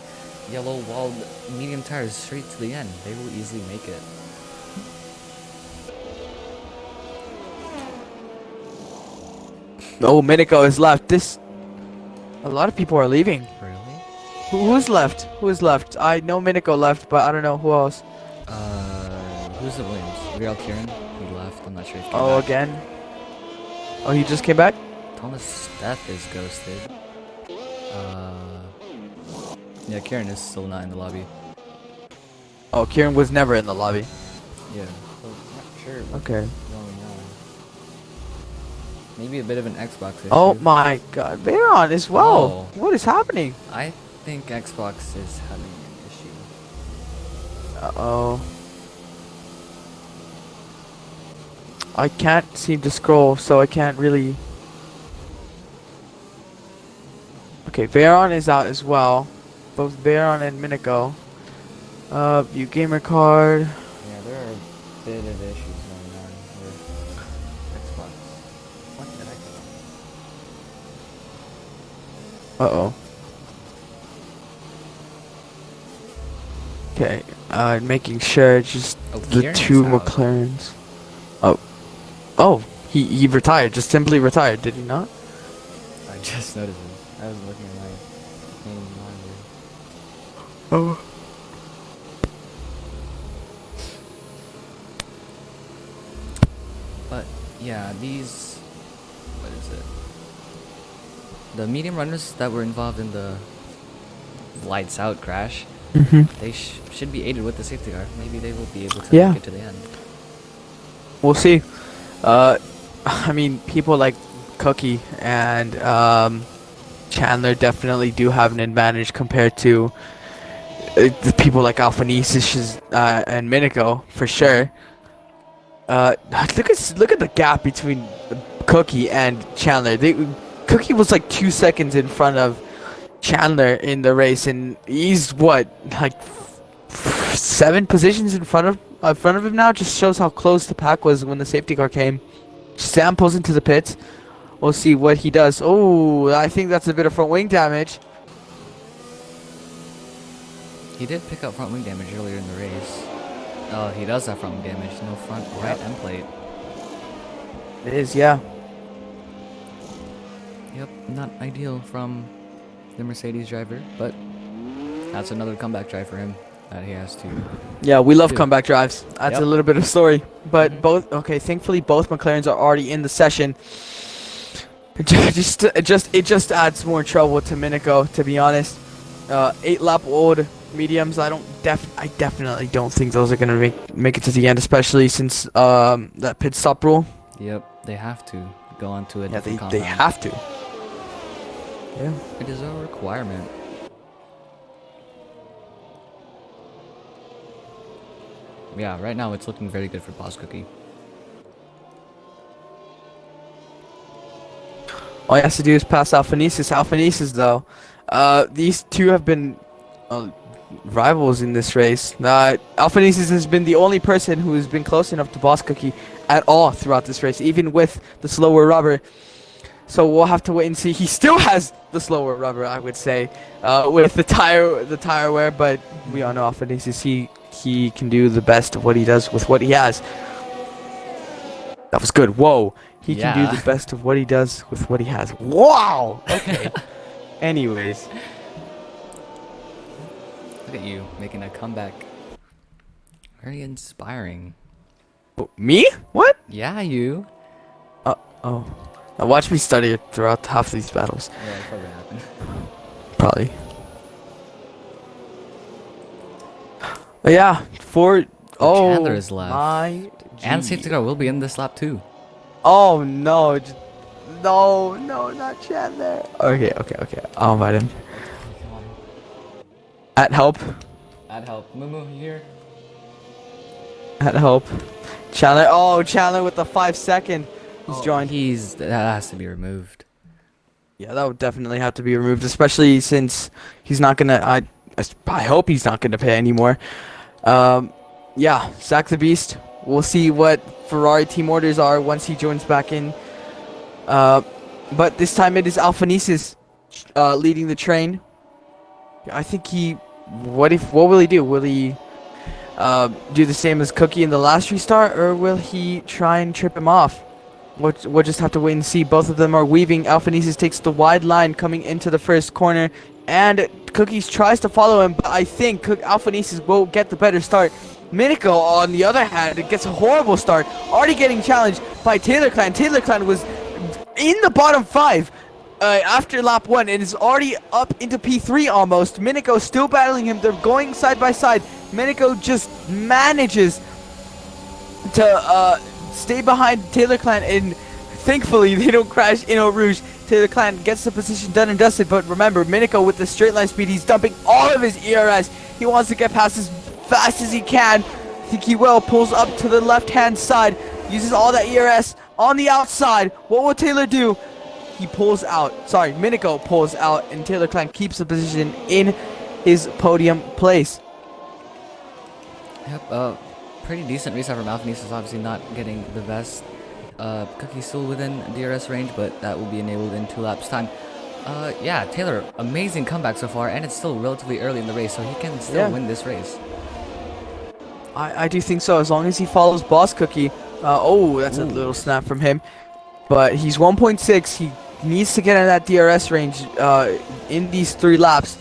yellow walled medium tires straight to the end. They will easily make it. Oh, Minico is left. A lot of people are leaving. Really? Who's left? Who is left? I know Minico left, but I don't know who else. Who's the Williams? BRL Kieran? He left. I'm not sure if he came Oh, back. again? Oh, he just came back? Thomas Death is ghosted. Yeah, Kieran is still not in the lobby. Oh, Kieran was never in the lobby. Yeah. So not sure what's Okay. going on. Maybe a bit of an Xbox issue. Oh my god, Baron as well. Oh. What is happening? I think Xbox is having an issue. Uh-oh. I can't seem to scroll, so I can't really... Okay, Baron is out as well. Both Baron and Miniko. View gamer card. Yeah, there are a bit of issues going on with Xbox. What did I do? Uh-oh. Okay, making sure just Oh, the Kieran two is out. McLarens. Oh, he retired, just simply retired, did he not? I just noticed it. I was looking at my main monitor. Oh. But yeah, these, what is it? The medium runners that were involved in the lights out crash, they should be aided with the safety car. Maybe they will be able to Yeah. make it to the end. We'll see. I mean, people like Cookie and Chandler definitely do have an advantage compared to the people like Alphanesis and Miniko for sure. Look at the gap between Cookie and Chandler. Cookie was like 2 seconds in front of Chandler in the race, and he's what, like 7 positions in front of him now. Just shows how close the pack was when the safety car came. Sam pulls into the pits. We'll see what he does. Oh, I think that's a bit of front wing damage. He did pick up front wing damage earlier in the race. Oh, he does have front wing damage. No front right end plate. It is, yeah. Yep, not ideal from the Mercedes driver, but that's another comeback drive for him that he has to. Yeah, we love Dude. comeback drives. That's Yep. a little bit of story. But thankfully both McLarens are already in the session. It just adds more trouble to Miniko, to be honest. 8 lap old mediums. I definitely don't think those are gonna make it to the end, especially since that pit stop rule. Yep, they have to go on to a Yeah, different they compound. have to. Yeah. It is a requirement. Yeah, right now it's looking very good for Boss Cookie. All he has to do is pass Alphanesis. Alphanesis, though, these two have been rivals in this race. Alphanesis has been the only person who has been close enough to Boss Cookie at all throughout this race, even with the slower rubber. So we'll have to wait and see. He still has the slower rubber, I would say, with the tire wear. But we all know Alphanesis, he can do the best of what he does with what he has. That was good. Whoa. He can do the best of what he does with what he has. Wow. Okay. Anyways. Look at you making a comeback. Very inspiring. Oh, me? What? Yeah, you. Oh. Now watch me study it throughout half these battles. Yeah, that's probably happened. Probably. But yeah, Chandler is left. My And G. safety car will be in this lap too. Oh no. No, not Chandler. Okay. I'll invite him. Come on. At help. Add help. Mumu, you here? At help. Chandler. Oh, Chandler with the 5 second. He's joined. That has to be removed. Yeah, that would definitely have to be removed, especially since he's not gonna. I hope he's not gonna pay anymore. Yeah, Zach the Beast. We'll see what Ferrari team orders are once he joins back in. But this time it is Alphanesis leading the train. I think what will he do? Will he do the same as Cookie in the last restart, or will he try and trip him off? We'll just have to wait and see. Both of them are weaving. Alphanesis takes the wide line coming into the first corner, and Cookies tries to follow him, but I think Alphanesis will get the better start. Miniko, on the other hand, gets a horrible start, already getting challenged by Taylor Clan. Taylor Clan was in the bottom 5 after lap 1 and is already up into P3 almost. Miniko still battling him. They're going side by side. Miniko just manages to stay behind Taylor Clan and Thankfully, they don't crash in Eau Rouge. Taylor Clan gets the position done and dusted, but remember, Minico with the straight line speed, he's dumping all of his ERS. He wants to get past as fast as he can. I think he will. Pulls up to the left-hand side, uses all that ERS on the outside. What will Taylor do? He pulls out. Sorry, Minico pulls out, and Taylor Clan keeps the position in his podium place. Yep, pretty decent restart from Alphanis. Obviously not getting the best. Cookie still within DRS range, but that will be enabled in 2 laps time. Yeah, Taylor, amazing comeback so far, and it's still relatively early in the race, so he can still win this race. I do think so, as long as he follows Boss Cookie. Oh, that's a little snap from him. But he's 1.6. He needs to get in that DRS range in these 3 laps.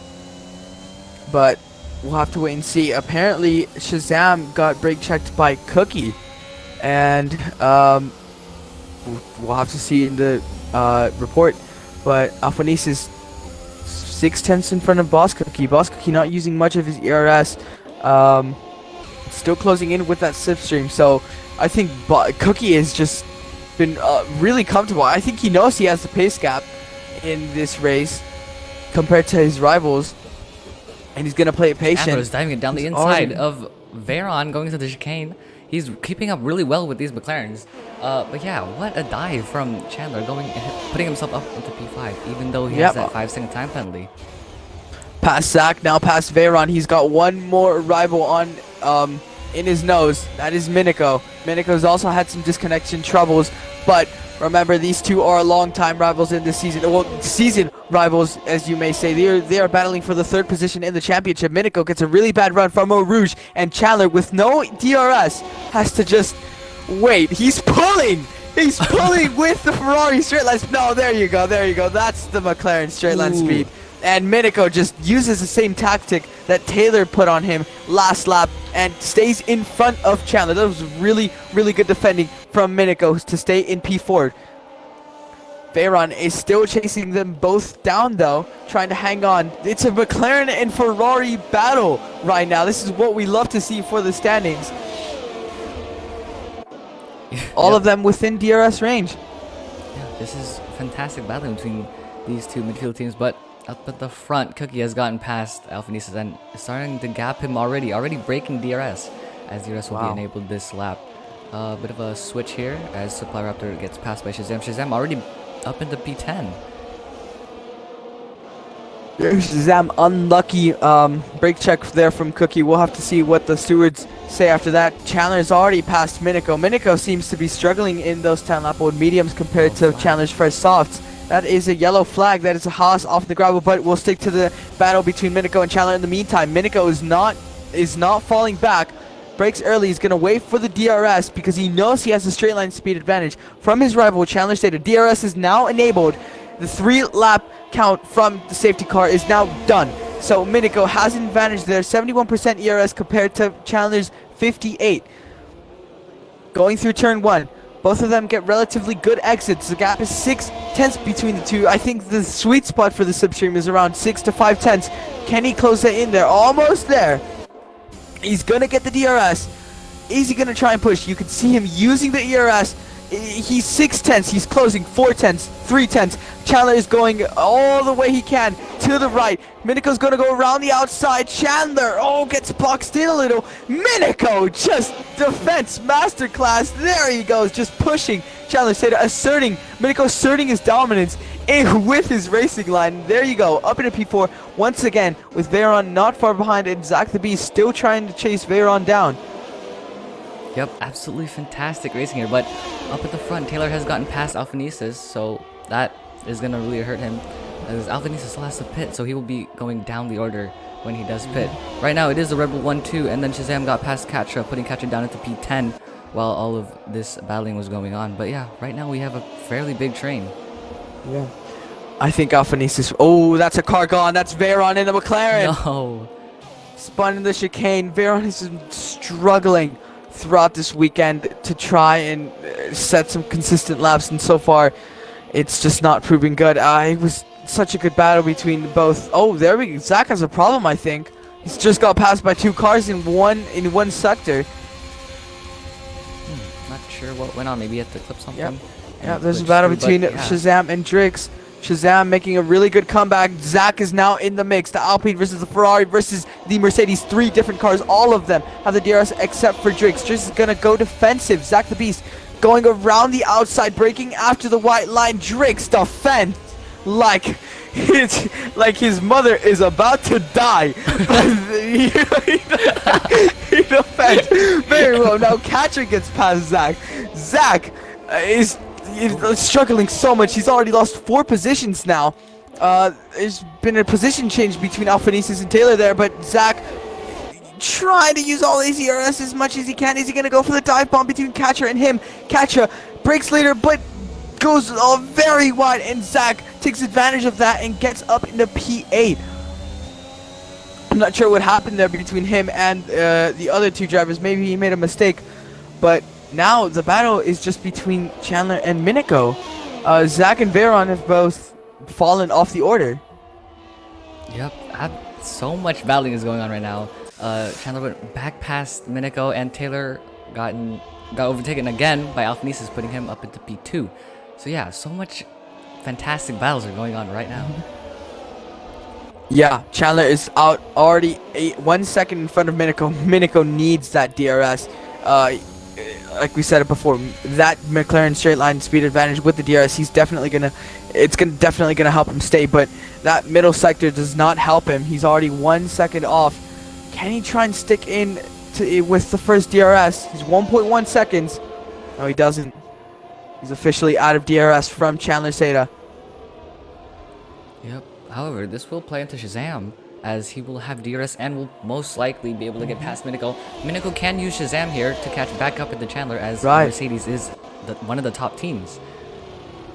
But we'll have to wait and see. Apparently, Shazam got brake checked by Cookie. And we'll have to see in the report. But Alphanis is 0.6 in front of Boss Cookie. Boss Cookie not using much of his ERS. Still closing in with that slipstream. So I think Cookie has just been really comfortable. I think he knows he has the pace gap in this race compared to his rivals. And he's going to play it patient. Ambrose diving it down the inside of Veyron going into the chicane. He's keeping up really well with these McLarens. But yeah, what a dive from Chandler, putting himself up into P5, even though he has that 5-second time penalty. Past Zach, now past Veyron. He's got one more rival on in his nose. That is Minico. Minico's also had some disconnection troubles, but remember, these two are long-time rivals in this season. Well, season rivals, as you may say. They are battling for the 3rd position in the championship. Minico gets a really bad run from Eau Rouge, and Chandler, with no DRS, has to just wait. He's pulling! He's pulling with the Ferrari straight line. No, there you go, there you go. That's the McLaren straight line speed. And Minico just uses the same tactic that Taylor put on him last lap and stays in front of Chandler. That was really, really good defending from Minico to stay in P4. Veyron is still chasing them both down, though, trying to hang on. It's a McLaren and Ferrari battle right now. This is what we love to see for the standings. All of them within DRS range. Yeah, this is fantastic battling between these two midfield teams, but up at the front, Cookie has gotten past Alphanis and starting to gap him already breaking DRS, as DRS will be enabled this lap. Bit of a switch here as Supply Raptor gets passed by Shazam. Shazam already up into P10. Shazam, unlucky brake check there from Cookie. We'll have to see what the stewards say after that. Chandler's already passed Minico. Minico seems to be struggling in those 10 lap old mediums compared to Chandler's fresh softs. That is a yellow flag. That is a Haas off the gravel, but we'll stick to the battle between Minico and Chandler in the meantime. Minico is not falling back. Brakes early. He's going to wait for the DRS because he knows he has a straight line speed advantage from his rival, Chandler Stater. DRS is now enabled. The 3-lap count from the safety car is now done. So Minico has an advantage there. 71% ERS compared to Chandler's 58. Going through turn 1. Both of them get relatively good exits. The gap is 0.6 between the two. I think the sweet spot for the slipstream is around 6 to 5/10. Can he close that in there? Almost there. He's going to get the DRS. Is he going to try and push? You can see him using the ERS. He's 6/10. He's closing 4/10, 3/10. Chandler is going all the way he can to the right. Minico's going to go around the outside. Chandler, gets boxed in a little. Minico, just defense masterclass. There he goes, just pushing. Chandler asserting his dominance with his racing line. There you go, up into P4 once again with Veyron not far behind, and Zach the Beast still trying to chase Veyron down. Yep, absolutely fantastic racing here, but up at the front, Taylor has gotten past Alphanesis, so that is going to really hurt him, as Alphanesis still has to pit, so he will be going down the order when he does pit. Right now, it is the Red Bull 1-2, and then Shazam got past Katra, putting Katra down into P10 while all of this battling was going on. But yeah, right now we have a fairly big train. Yeah. I think Alphanesis... that's a car gone. That's Veyron in the McLaren. No. Spun in the chicane. Veyron is struggling throughout this weekend to try and set some consistent laps, and so far it's just not proving good. It was such a good battle between both. There we go. Zach has a problem, I think. He's just got passed by 2 cars in one sector. Not sure what went on. Maybe he had to clip something. Yep. Yeah, and there's a glitched battle through, but between yeah. Shazam and Drix. Shazam making a really good comeback. Zach is now in the mix. The Alpine versus the Ferrari versus the Mercedes. 3 different cars. All of them have the DRS except for Drix. Drix is going to go defensive. Zach the Beast going around the outside, breaking after the white line. Drix defends like like his mother is about to die. He defends very well. Now Catcher gets past Zach. Zach is struggling so much. He's already lost 4 positions now. There's been a position change between Alphanesis and Taylor there, but Zach trying to use all his ERS as much as he can. Is he going to go for the dive bomb between Catcher and him? Catcher breaks later, but goes very wide, and Zach takes advantage of that and gets up into P8. I'm not sure what happened there between him and the other 2 drivers. Maybe he made a mistake, but now the battle is just between Chandler and Minico. Zach and Veron have both fallen off the order. Yep, so much battling is going on right now. Chandler went back past Minico, and Taylor got overtaken again by Alphanesis, putting him up into P2. So yeah, so much fantastic battles are going on right now. Yeah, Chandler is out already 1 second in front of Minico. Minico needs that DRS. Like we said it before, that McLaren straight line speed advantage with the DRS, definitely gonna help him stay. But that middle sector does not help him. He's already 1 second off. Can he try and stick in with the first DRS? He's 1.1 seconds. No, he doesn't. He's officially out of DRS from Chandler Seda. Yep. However, this will play into Shazam, as he will have DRS and will most likely be able to get past Minico. Minico can use Shazam here to catch back up into Chandler, as Mercedes is one of the top teams.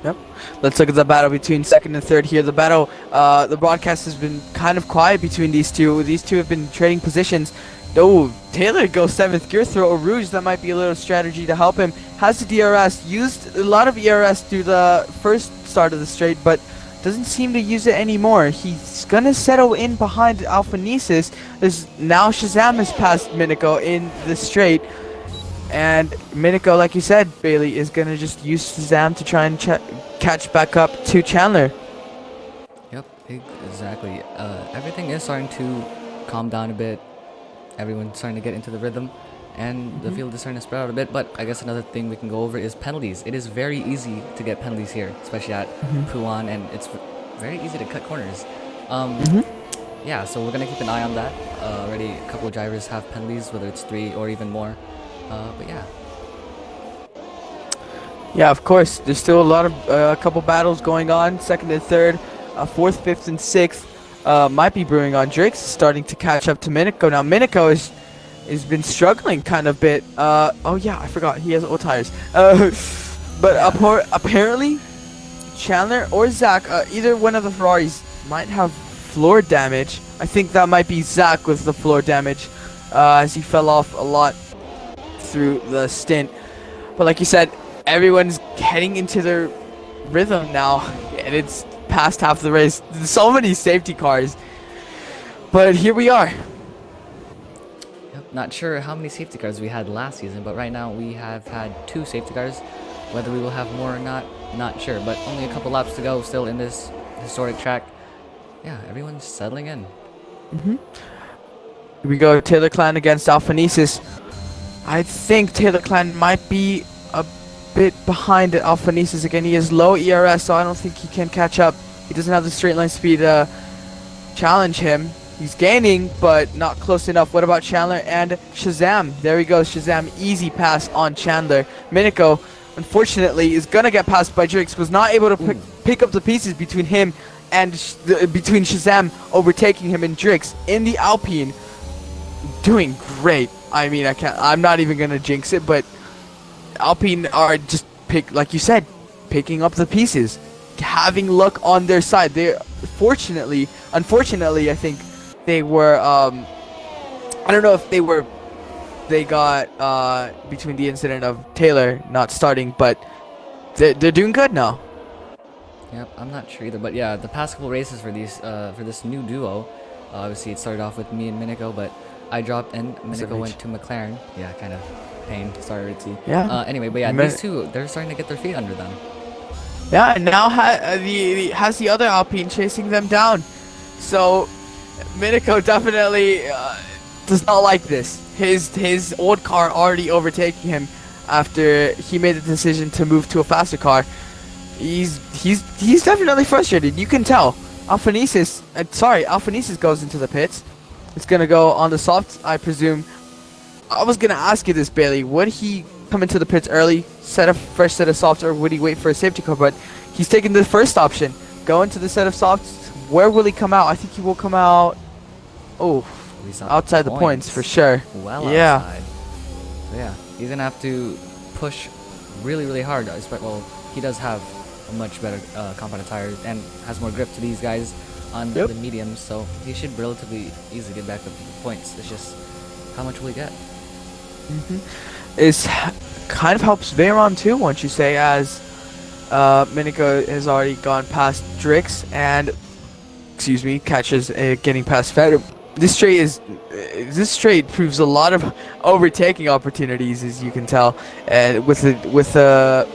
Yep. Let's look at the battle between second and third here. The battle, the broadcast has been kind of quiet between these two. These two have been trading positions. Oh, Taylor goes 7th gear, throw a Rouge. That might be a little strategy to help him. Has the DRS, used a lot of ERS through the first start of the straight, but doesn't seem to use it anymore. He's gonna settle in behind Alphanesis. There's now Shazam has passed Minico in the straight, and Minico, like you said, Bailey, is gonna just use Shazam to try and catch back up to Chandler. Yep, exactly. Everything is starting to calm down a bit. Everyone's starting to get into the rhythm, and the field is starting to spread out a bit. But I guess another thing we can go over is penalties. It is very easy to get penalties here, especially at Puan, and it's very easy to cut corners. Yeah, so we're gonna keep an eye on that. Already a couple of drivers have penalties, whether it's 3 or even more. But yeah. Yeah, of course. There's still a couple battles going on. Second and third, 4th, 5th, and 6th might be brewing on. Drake's starting to catch up to Minico. Now Minico has been struggling kind of bit. Oh yeah, I forgot he has old tires. But apparently, Chandler or Zach, either one of the Ferraris might have floor damage. I think that might be Zach with the floor damage, as he fell off a lot through the stint. But like you said, everyone's heading into their rhythm now, and it's past half the race. There's so many safety cars, but here we are. Yep, not sure how many safety cars we had last season, but right now we have had 2 safety cars. Whether we will have more or not sure, but only a couple laps to go still in this historic track. Yeah, everyone's settling in. Here we go, Taylor Clan against Alphanesis. I think Taylor Clan might be a bit behind Alphanesis again. He has low ERS, so I don't think he can catch up. He doesn't have the straight line speed to challenge him. He's gaining, but not close enough. What about Chandler and Shazam? There he goes, Shazam, easy pass on Chandler. Minico, unfortunately, is gonna get passed by Drix. Was not able to pick up the pieces between him and between Shazam overtaking him and Drix in the Alpine. Doing great. I mean, I'm not even gonna jinx it, but Alpine are just like you said, picking up the pieces, having luck on their side. They unfortunately, I think they were. I don't know if they got between the incident of Taylor not starting, but they're doing good now. Yep, I'm not sure either, but yeah, the past couple races for this new duo, obviously it started off with me and Minico, but I dropped and Minico went to McLaren. Yeah, kind of pain. Sorry, Ritzy. Yeah. Anyway, but yeah, these two, they're starting to get their feet under them. Yeah, and now has the other Alpine chasing them down. So Minico definitely does not like this. His old car already overtaking him after he made the decision to move to a faster car. He's definitely frustrated. You can tell. Alphanesis goes into the pits. It's gonna go on the softs, I presume. I was gonna ask you this, Bailey. Would he come into the pits early, set a fresh set of softs, or would he wait for a safety car? But he's taking the first option. Go into the set of softs. Where will he come out? I think he will come out. Oh, outside the points for sure. Well yeah. outside. So yeah, he's gonna have to push really, really hard. Well, he does have a much better compound tire and has more grip to these guys on the mediums, so he should relatively easily get back up to the points. It's just how much will he get? Is kind of helps Veyron too, won't you say, as Minico has already gone past Drix and catches getting past Fed. This straight proves a lot of overtaking opportunities, as you can tell, and with the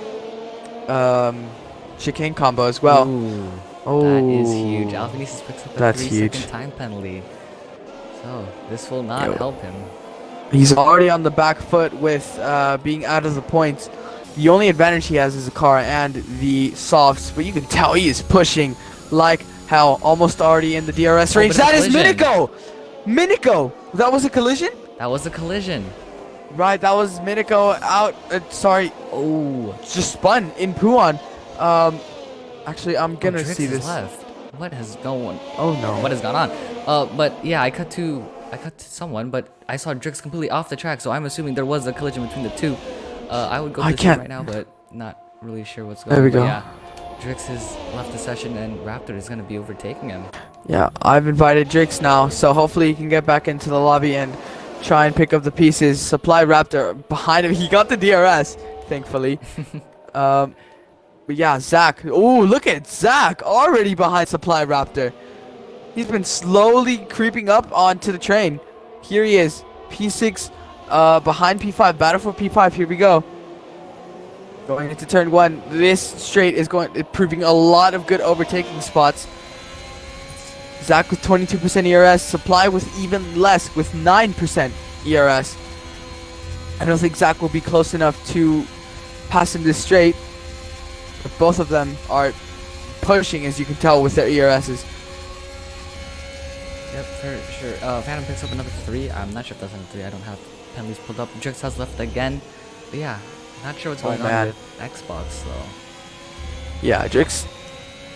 chicane combo as well. Ooh, oh, that is huge. Alphanesis picks up a that's 3-second huge. time penalty, so this will not help him. He's already on the back foot with being out of the points. The only advantage he has is the car and the softs, but you can tell he is pushing like hell, almost already in the DRS range. That is Minico! Minico! That was a collision? That was a collision. Right, that was Minico out. Sorry. Oh, Just spun in Puan. Actually, I'm gonna Drix see is this. left. What has gone? Oh no. What has gone on? But yeah, I cut to someone, but I saw Drix completely off the track, so I'm assuming there was a collision between the two. I would go to the team right now, but not really sure what's going on. There we go. Yeah, Drix has left the session, and Raptor is gonna be overtaking him. Yeah, I've invited Drix now, so hopefully he can get back into the lobby and try and pick up the pieces. Supply Raptor behind him. He got the DRS, thankfully. But yeah, Zach. Oh, look at Zach already behind Supply Raptor. He's been slowly creeping up onto the train. Here he is, P6 behind P5, battle for P5. Here we go. Going into turn 1. This straight is proving a lot of good overtaking spots. Zach with 22% ERS, Supply with even less, with 9% ERS. I don't think Zach will be close enough to pass him this straight. But both of them are pushing, as you can tell, with their ERSs. Yep, for sure. Phantom picks up another 3. I'm not sure if that's another 3. I don't have penalties pulled up. Drix has left again. But yeah, not sure what's going on with Xbox though. Yeah, Drix.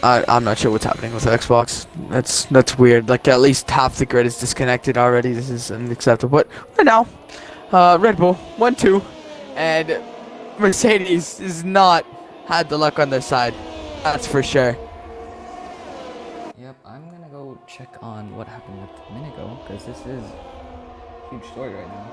I'm not sure what's happening with Xbox. That's weird. Like, at least half the grid is disconnected already. This is unacceptable. But right now, Red Bull 1-2, and Mercedes has not had the luck on their side. That's for sure. Yep, I'm gonna go check on what happened with Minigo, because this is a huge story right now.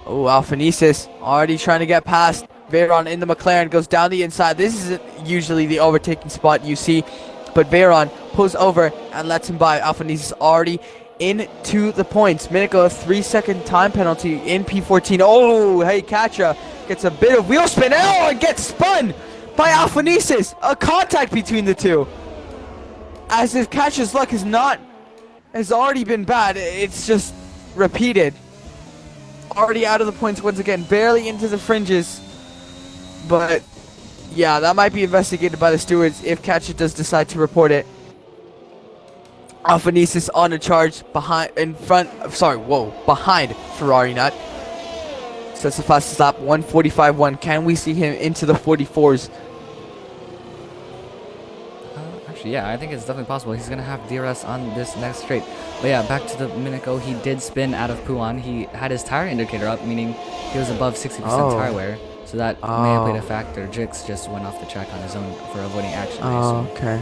Oh, Alphanesis already trying to get past Veyron in the McLaren, goes down the inside. This isn't usually the overtaking spot you see, but Veyron pulls over and lets him by. Alphanesis already into the points. Minico, a 3-second time penalty in P14. Oh, hey, Katra gets a bit of wheel spin. Oh, and gets spun by Alphanesis. A contact between the two. As if Katra's luck has already been bad. It's just repeated. Already out of the points once again, barely into the fringes. But yeah, that might be investigated by the stewards if Katra does decide to report it. Alphanesis on a charge behind Ferrari Nut. So that's the fastest lap, 1:45.1. Can we see him into the 44s? Actually, yeah, I think it's definitely possible. He's gonna have DRS on this next straight. But yeah, back to the Minico. He did spin out of Puan. He had his tire indicator up, meaning he was above 60% tire wear. So that may have played a factor. Drix just went off the track on his own for avoiding action. Oh, okay.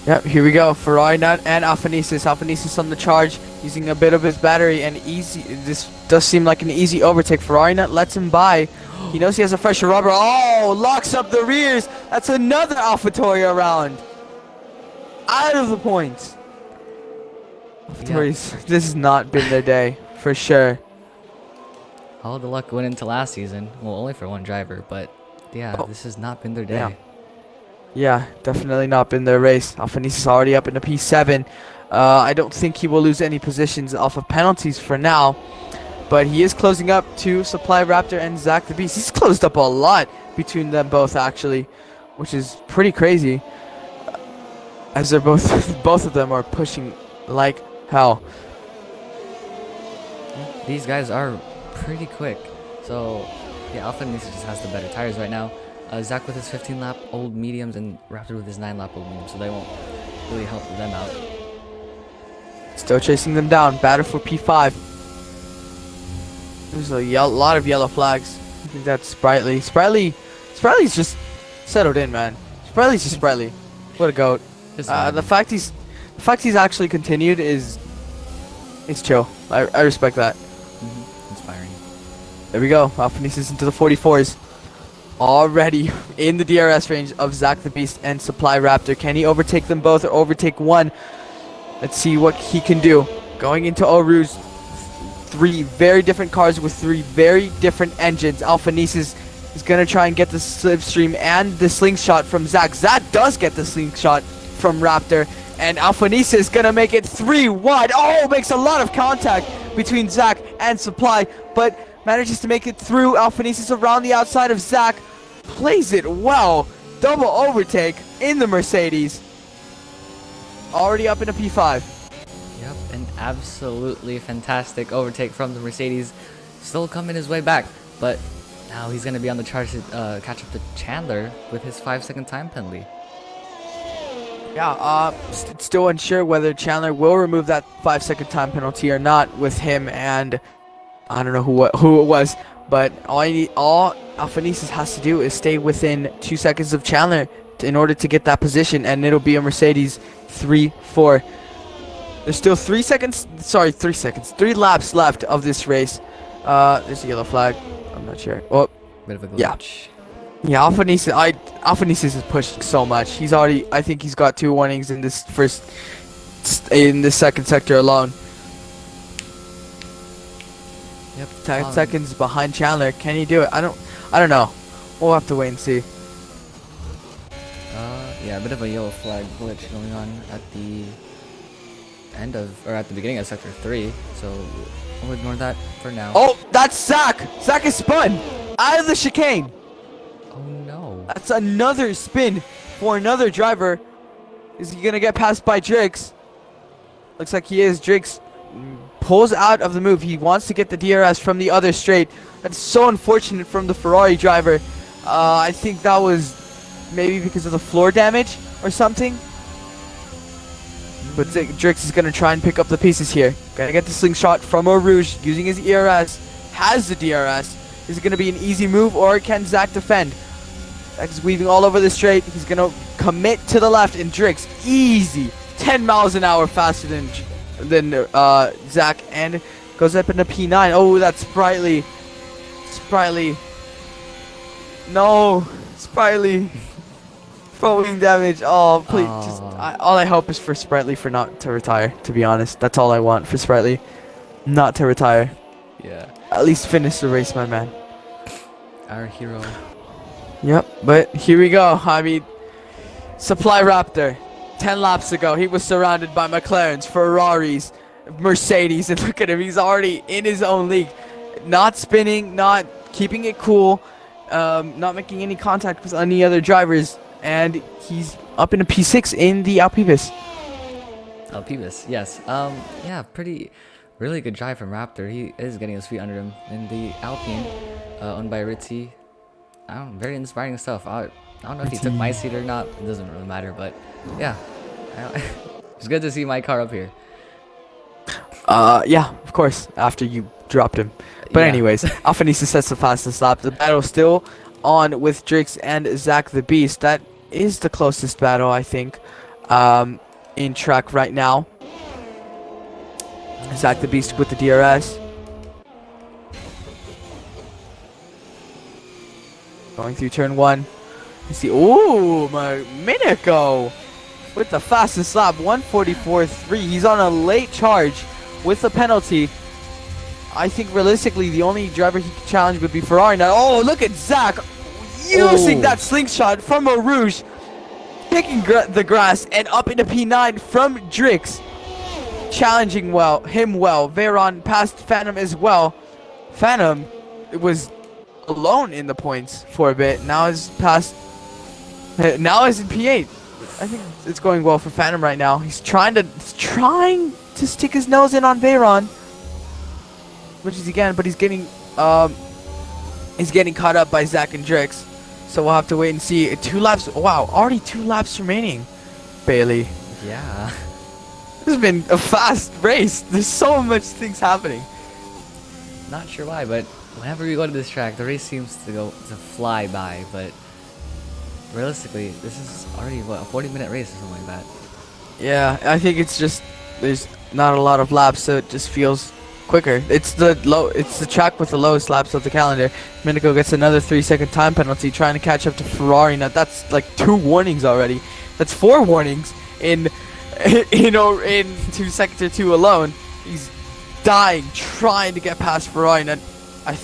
Yep, here we go. Ferrari Nut and Alphanesis. Alphanesis on the charge, using a bit of his battery, and easy. This does seem like an easy overtake. Ferrari Nut lets him by. He knows he has a fresher rubber. Oh, locks up the rears. That's another AlphaTauri around. Out of the points. AlphaTauris, this has not been their day, for sure. all the luck went into last season. Well, only for one driver, but yeah, this has not been their day. Yeah. Yeah, definitely not been their race. Alphanese is already up in the P7. I don't think he will lose any positions off of penalties for now, but he is closing up to Supply Raptor and Zach the Beast. He's closed up a lot between them both, actually, which is pretty crazy, as they're both of them are pushing like hell. These guys are pretty quick. So, yeah, Alpha Nisa just has the better tires right now. Zach with his 15-lap old mediums and Raptor with his 9-lap old mediums, so they won't really help them out. Still chasing them down. Batter for P5. There's a lot of yellow flags. I think that's Sprightly. Sprightly's just settled in, man. Sprightly's just Sprightly. What a goat. The fact he's actually continued is chill. I respect that. Inspiring. There we go. Alphanesis into the 44s. Already in the DRS range of Zach the Beast and Supply Raptor. Can he overtake them both or overtake one? Let's see what he can do. Going into Eau Rouge, 3 very different cars with 3 very different engines. Alphanesis is going to try and get the slipstream and the slingshot from Zach. Zach does get the slingshot from Raptor. And Alphanisa is going to make it 3 wide. Oh, makes a lot of contact between Zach and Supply, but manages to make it through. Alphanisa around the outside of Zach. Plays it well. Double overtake in the Mercedes. Already up in a P5. Yep, an absolutely fantastic overtake from the Mercedes. Still coming his way back, but now he's going to be on the charge to catch up to Chandler with his 5-second time penalty. Yeah, still unsure whether Chandler will remove that 5-second time penalty or not with him, and I don't know who it was, but all Alphanesis has to do is stay within 2 seconds of Chandler in order to get that position, and it'll be a Mercedes 3-4. There's still 3 laps left of this race. There's a yellow flag. I'm not sure. Oh, Bit of a glitch. yeah. Yeah, Alphanesis is pushing so much. I think he's got 2 warnings in this second sector alone. Yep. 10 seconds behind Chandler. Can he do it? I don't know. We'll have to wait and see. Yeah, a bit of a yellow flag glitch going on at the at the beginning of sector 3. So we'll ignore that for now. Oh, that's Zach. Zach is spun out of the chicane. Oh no. That's another spin for another driver. Is he gonna get passed by Drix? Looks like he is. Drix pulls out of the move. He wants to get the DRS from the other straight. That's so unfortunate from the Ferrari driver. I think that was maybe because of the floor damage or something. But Drix is gonna try and pick up the pieces here. Gonna get the slingshot from Eau Rouge using his ERS. Has the DRS. Is it gonna be an easy move, or can Zach defend? Zach is weaving all over the straight. He's gonna commit to the left, and Drix easy 10 miles an hour faster than Zach, and goes up into P9. Oh, that's Sprightly. No, Sprightly. Foaming damage. Oh, please. All I hope is for Sprightly for not to retire, to be honest. That's all I want for Sprightly. Not to retire. Yeah. At least finish the race, my man. Our hero. Yep, but here we go. I mean, Supply Raptor. 10 laps ago, he was surrounded by McLarens, Ferraris, Mercedes, and look at him. He's already in his own league. Not spinning, not keeping it cool, not making any contact with any other drivers. And he's up in a P6 in the Alpibus. Alpibus, yes. Yeah, really good drive from Raptor. He is getting his feet under him in the Alpine, owned by Ritzy. Very inspiring stuff. I don't know if he took my seat or not. It doesn't really matter, but yeah. It's good to see my car up here. Yeah, of course, after you dropped him. But Yeah. anyways, Alphanisa sets the fastest lap. The battle still on with Drix and Zach the Beast. That is the closest battle, I think, in track right now. Zach the Beast with the DRS. Going through turn 1. You see, ooh, Minico with the fastest lap, 1:44.3. He's on a late charge with the penalty. I think realistically the only driver he could challenge would be Ferrari. Now, oh, look at Zach using that slingshot from Eau Rouge, picking the grass and up into P9 from Drix, challenging him well. Veyron passed Phantom as well. Phantom was alone in the points for a bit. Now is in P8. I think it's going well for Phantom right now. He's trying to stick his nose in on Veyron, which is again, but he's getting caught up by Zach and Drix. So we'll have to wait and see. 2 laps. Wow, already 2 laps remaining. Bailey. Yeah. This has been a fast race. There's so much things happening. Not sure why, but whenever we go to this track, the race seems to fly by. But realistically, this is already what, a 40-minute race or something like that. Yeah, I think it's just there's not a lot of laps, so it just feels quicker. It's the track with the lowest laps of the calendar. Minico gets another 3-second time penalty trying to catch up to Ferrari. Now that's like 2 warnings already. That's 4 warnings in 2 seconds or 2 alone. He's dying trying to get past Ferrari. And I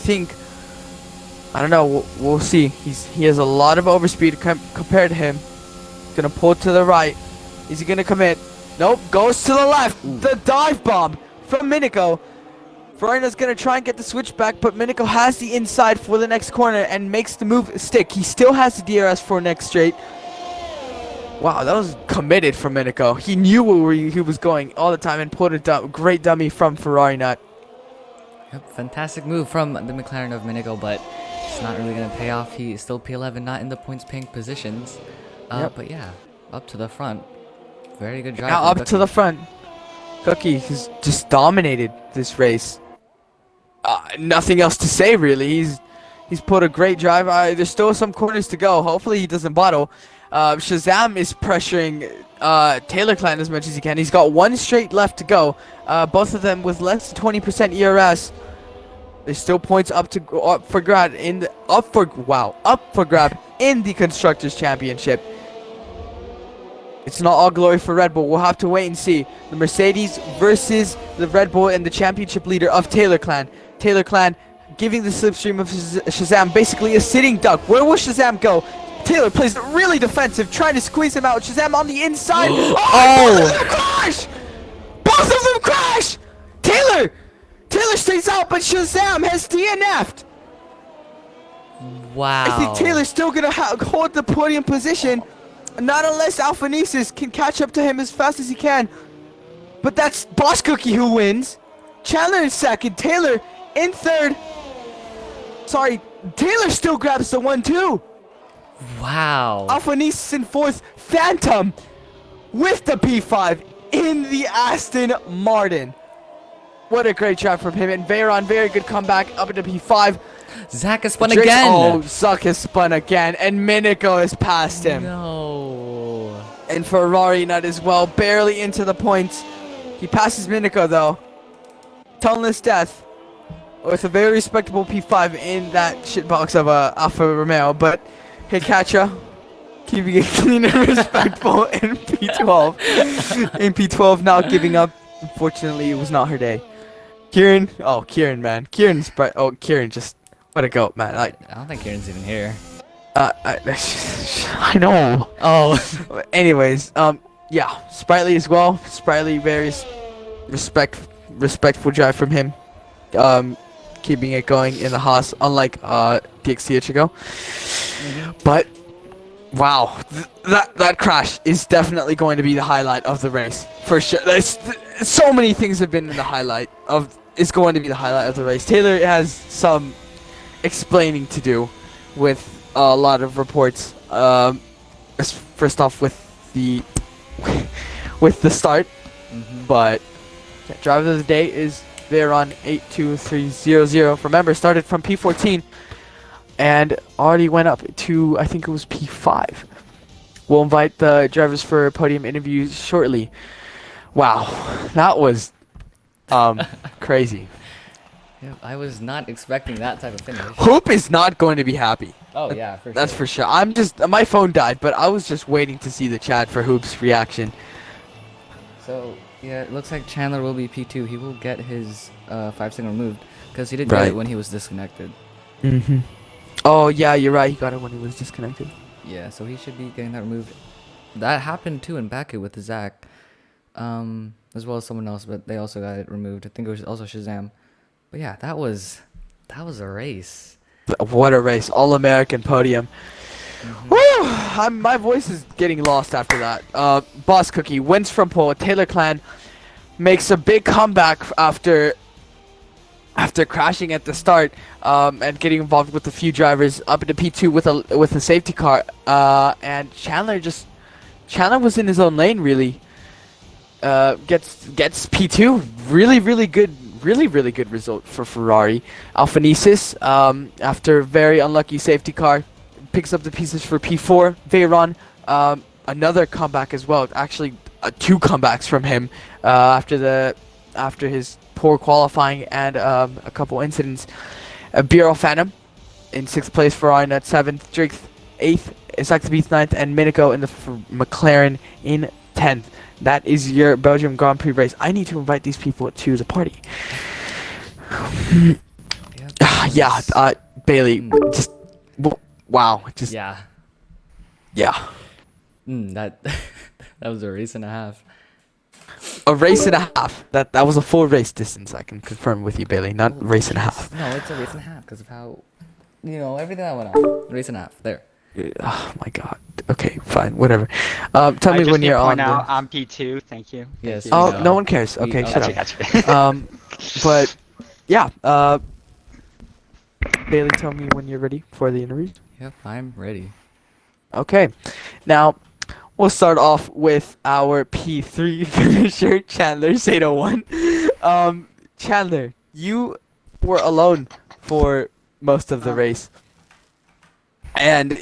don't know. We'll see. He has a lot of overspeed compared to him. He's gonna pull to the right. Is he gonna commit? Nope. Goes to the left. Ooh. The dive bomb from Minico. Ferrari's gonna try and get the switchback, but Minico has the inside for the next corner and makes the move stick. He still has the DRS for next straight. Wow, that was committed from Minico. He knew where he was going all the time and put a great dummy from Ferrari Nut. Yep, fantastic move from the McLaren of Minico, but it's not really gonna pay off. He is still P11, not in the points paying positions. But yeah, up to the front. Very good drive. Now up to the front. Cookie has just dominated this race. Nothing else to say really. He's put a great drive. There's still some corners to go. Hopefully he doesn't bottle. Shazam is pressuring Taylor Clan as much as he can. He's got 1 straight left to go. Both of them with less than 20% ERS. There's still points up for grab in the Constructors Championship. It's not all glory for Red Bull. We'll have to wait and see. The Mercedes versus the Red Bull and the championship leader of Taylor Clan. Taylor Clan giving the slipstream of Shazam basically a sitting duck. Where will Shazam go? Taylor plays really defensive, trying to squeeze him out. Shazam on the inside. Both of them crash! Both of them crash! Taylor stays out, but Shazam has DNF'd. Wow. I think Taylor's still going to hold the podium position. Not unless Alphanesis can catch up to him as fast as he can. But that's Boss Cookie who wins. Chandler in second. Taylor in third. Sorry, Taylor still grabs the 1-2. Wow. Alphanesis in fourth. Phantom with the P5 in the Aston Martin. What a great shot from him. And Veyron, very good comeback up into P5. Zach has spun again. Oh, Zuck has spun again. And Minico has passed him. No. And Ferrari Nut as well, barely into the points. He passes Minico though. Tunnelless death. With a very respectable P5 in that shitbox of Alfa Romeo. But Hikacha keeping it clean and respectful in P12. In P12 now giving up. Unfortunately, it was not her day. Kieran, man. Kieran just, what a goat, man. I don't think Kieran's even here. I know. Oh. Anyways, yeah, Sprightly as well. Sprightly, very respectful drive from him. Keeping it going in the Haas, unlike DXT Ichigo. But wow, that crash is definitely going to be the highlight of the race for sure. So many things have been in the highlight of. It's going to be the highlight of the race. Taylor has some explaining to do with a lot of reports. First off, with the start, but yeah, driver of the day is Veyron 82300. Remember, started from P14 and already went up to, I think it was P5. We'll invite the drivers for podium interviews shortly. Wow, that was crazy. Yeah, I was not expecting that type of finish. Hoop is not going to be happy. Oh yeah, for sure. That's for sure. My phone died, but I was just waiting to see the chat for Hoop's reaction. So Yeah, it looks like Chandler will be P2. He will get his 5-second removed because he did Right. get it when he was disconnected. Mm-hmm. Oh yeah, you're right. He got it when he was disconnected. Yeah, so he should be getting that removed. That happened too in Baku with Zach, as well as someone else, but they also got it removed. I think it was also Shazam. But yeah, that was a race. What a race! All-American podium. Mhm. Woo! My voice is getting lost after that. Boss Cookie wins from pole. Taylor Clan makes a big comeback after crashing at the start and getting involved with a few drivers up into P2 with a safety car. And Chandler was in his own lane really. Gets P2. Really good result for Ferrari. Alphanesis, after a very unlucky safety car, picks up the pieces for P4. Veyron, another comeback as well. Actually, 2 comebacks from him after his poor qualifying and a couple incidents. BRL Phantom in 6th place, Ferrari at 7th, Drake 8th, Isaac 9th, and Minico in the McLaren in 10th. That is your Belgian Grand Prix race. I need to invite these people to the party. Yeah, Bailey, just wow, just Yeah. yeah, That that was a race and a half. a race and a half. That was a full race distance. I can confirm with you, Bailey. Not race and a half. No, it's a race and a half because of how, everything that went on. Race and a half. There. Oh my God. Okay, fine, whatever. Tell I me just when need you're to on. point out I'm P2. Thank you. Yes. Thank you. Oh, No. no one cares. Okay, We- shut Gotcha, up. gotcha. But yeah. Bailey, tell me when you're ready for the interview. Yep, I'm ready. Okay, now we'll start off with our P3 finisher, Chandler Zato1. Chandler, you were alone for most of the race, and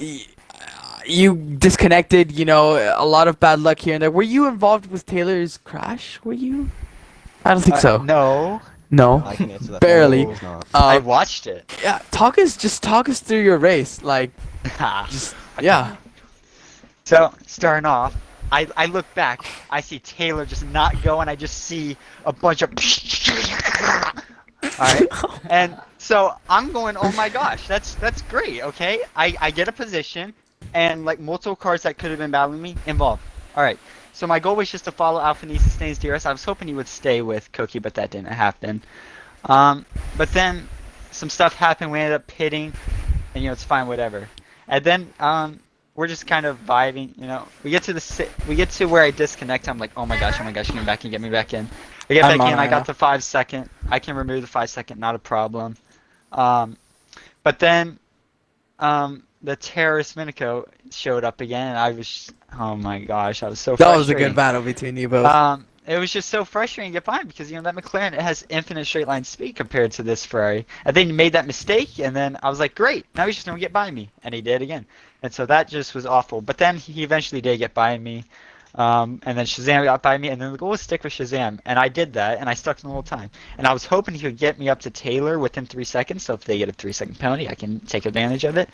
you disconnected. A lot of bad luck here and there. Were you involved with Taylor's crash? Were you? I don't think so. No, No. I can answer that. Barely. No, it's not. I Um, watched it. yeah, talk us through your race. Like, just yeah. So, starting off, I look back, I see Taylor just not go, and I just see a bunch of Alright? And so I'm going, oh my gosh, that's great, okay? I get a position, and like multiple cars that could have been battling me involved. Alright. So my goal was just to follow Alphanesis Stains DRS. I was hoping he would stay with Cookie, but that didn't happen. But then some stuff happened, we ended up pitting, and it's fine, whatever. And then we're just kind of vibing, We get to where I disconnect. I'm like, oh my gosh, get me back in. I get I'm back on in. right I got now. the 5-second. I can remove the 5-second, not a problem. But then the terrorist Minico showed up again, and I was, oh my gosh, I was so That frustrated. was a good battle between you both. It was just so frustrating to get by because that McLaren, it has infinite straight line speed compared to this Ferrari. And then he made that mistake, and then I was like, great, now he's just gonna get by me, and he did again. And so that just was awful. But then he eventually did get by me, and then Shazam got by me, and then the goal was stick with Shazam, and I did that, and I stuck him the whole time. And I was hoping he could get me up to Taylor within 3 seconds, so if they get a 3-second penalty, I can take advantage of it.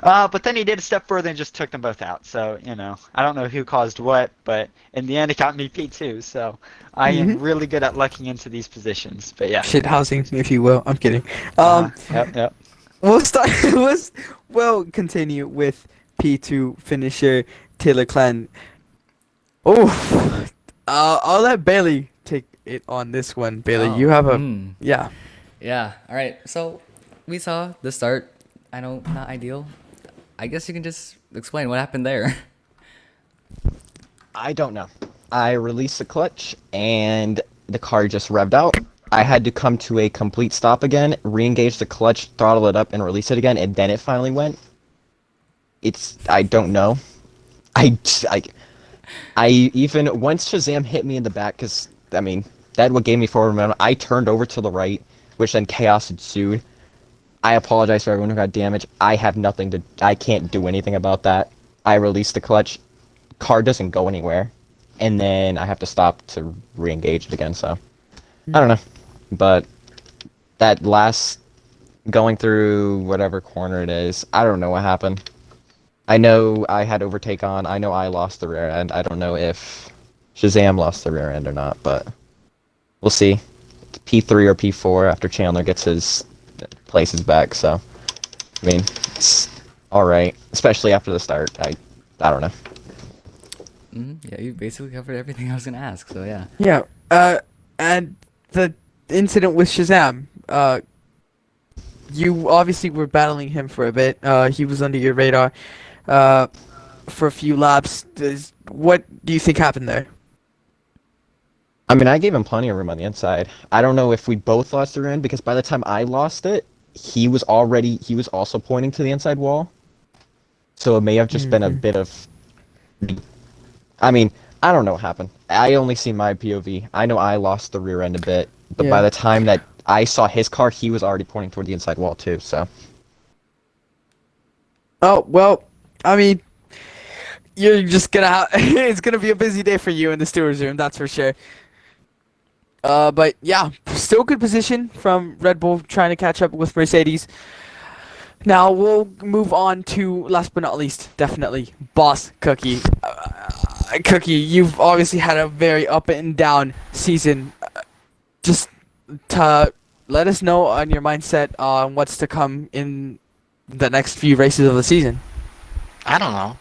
But then he did a step further and just took them both out. So, I don't know who caused what, but in the end it got me P2, so I am really good at lucking into these positions. But yeah. Shit housing, if you will. I'm kidding. Yep. We'll start. We'll continue with P2 finisher Taylor Clan. Oh, I'll let Bailey take it on this one. Bailey, Oh, you have a mm. yeah. Yeah. All right. So we saw the start. I know, not ideal. I guess you can just explain what happened there. I don't know. I released the clutch and the car just revved out. I had to come to a complete stop again, re-engage the clutch, throttle it up, and release it again, and then it finally went. I don't know. I even, once Shazam hit me in the back, because, that what gave me forward momentum, I turned over to the right, which then chaos ensued. I apologize for everyone who got damaged. I can't do anything about that. I released the clutch, car doesn't go anywhere, and then I have to stop to re-engage it again, so. I don't know. But that last going through whatever corner it is, I don't know what happened. I know I had overtake on. I know I lost the rear end. I don't know if Shazam lost the rear end or not, but we'll see. It's P3 or P4 after Chandler gets his places back. So, I mean, it's all right, especially after the start. I don't know. Yeah, you basically covered everything I was gonna ask. So yeah. Yeah. And the incident with Shazam. You obviously were battling him for a bit. He was under your radar, for a few laps. What do you think happened there? I mean, I gave him plenty of room on the inside. I don't know if we both lost the rear end because by the time I lost it, he was also pointing to the inside wall. So it may have just been a bit of. I mean, I don't know what happened. I only see my POV. I know I lost the rear end a bit, but by Yeah. the time that I saw his car, he was already pointing toward the inside wall too. So. Oh, well, I mean, you're just gonna have, it's gonna be a busy day for you in the stewards room, that's for sure. But yeah, still good position from Red Bull trying to catch up with Mercedes. Now we'll move on to, last but not least, definitely, Boss Cookie. Cookie, you've obviously had a very up and down season. Just to let us know on your mindset on what's to come in the next few races of the season. I don't know.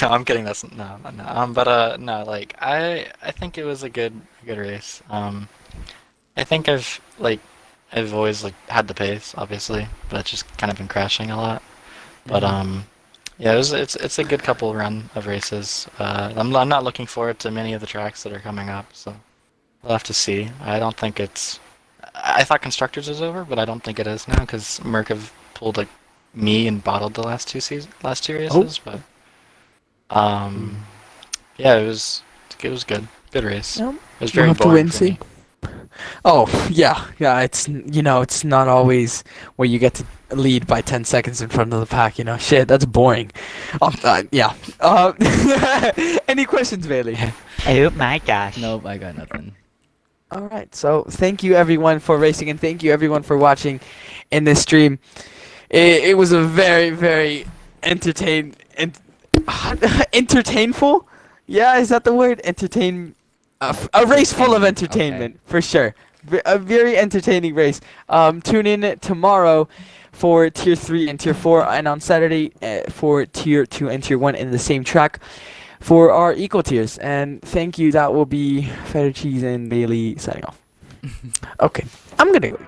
No, I'm kidding. That's no, no. No. Like I think it was a good race. I think I've always had the pace, obviously, but it's just kind of been crashing a lot. But yeah, it's a good couple run of races. I'm not looking forward to many of the tracks that are coming up, so we'll have to see. I don't think it's. I thought constructors was over, but I don't think it is now because Merc have pulled me and bottled the last two races. But yeah, it was good. Good race. Yep. It was We'll very have to boring wait and for see. me. Oh, yeah. It's, it's not always where you get to lead by 10 seconds in front of the pack, Shit, that's boring. Yeah. Any questions, Bailey? Oh my gosh. Nope, I got nothing. All right. So thank you, everyone, for racing, and thank you, everyone, for watching in this stream. It was a very, very entertainful? Yeah, is that the word? A race full of entertainment, for sure. A very entertaining race. Tune in tomorrow for Tier 3 and Tier 4, and on Saturday for Tier 2 and Tier 1 in the same track for our Eco Tiers. And thank you. That will be Feather Cheese and Bailey signing off. Okay, I'm going to go.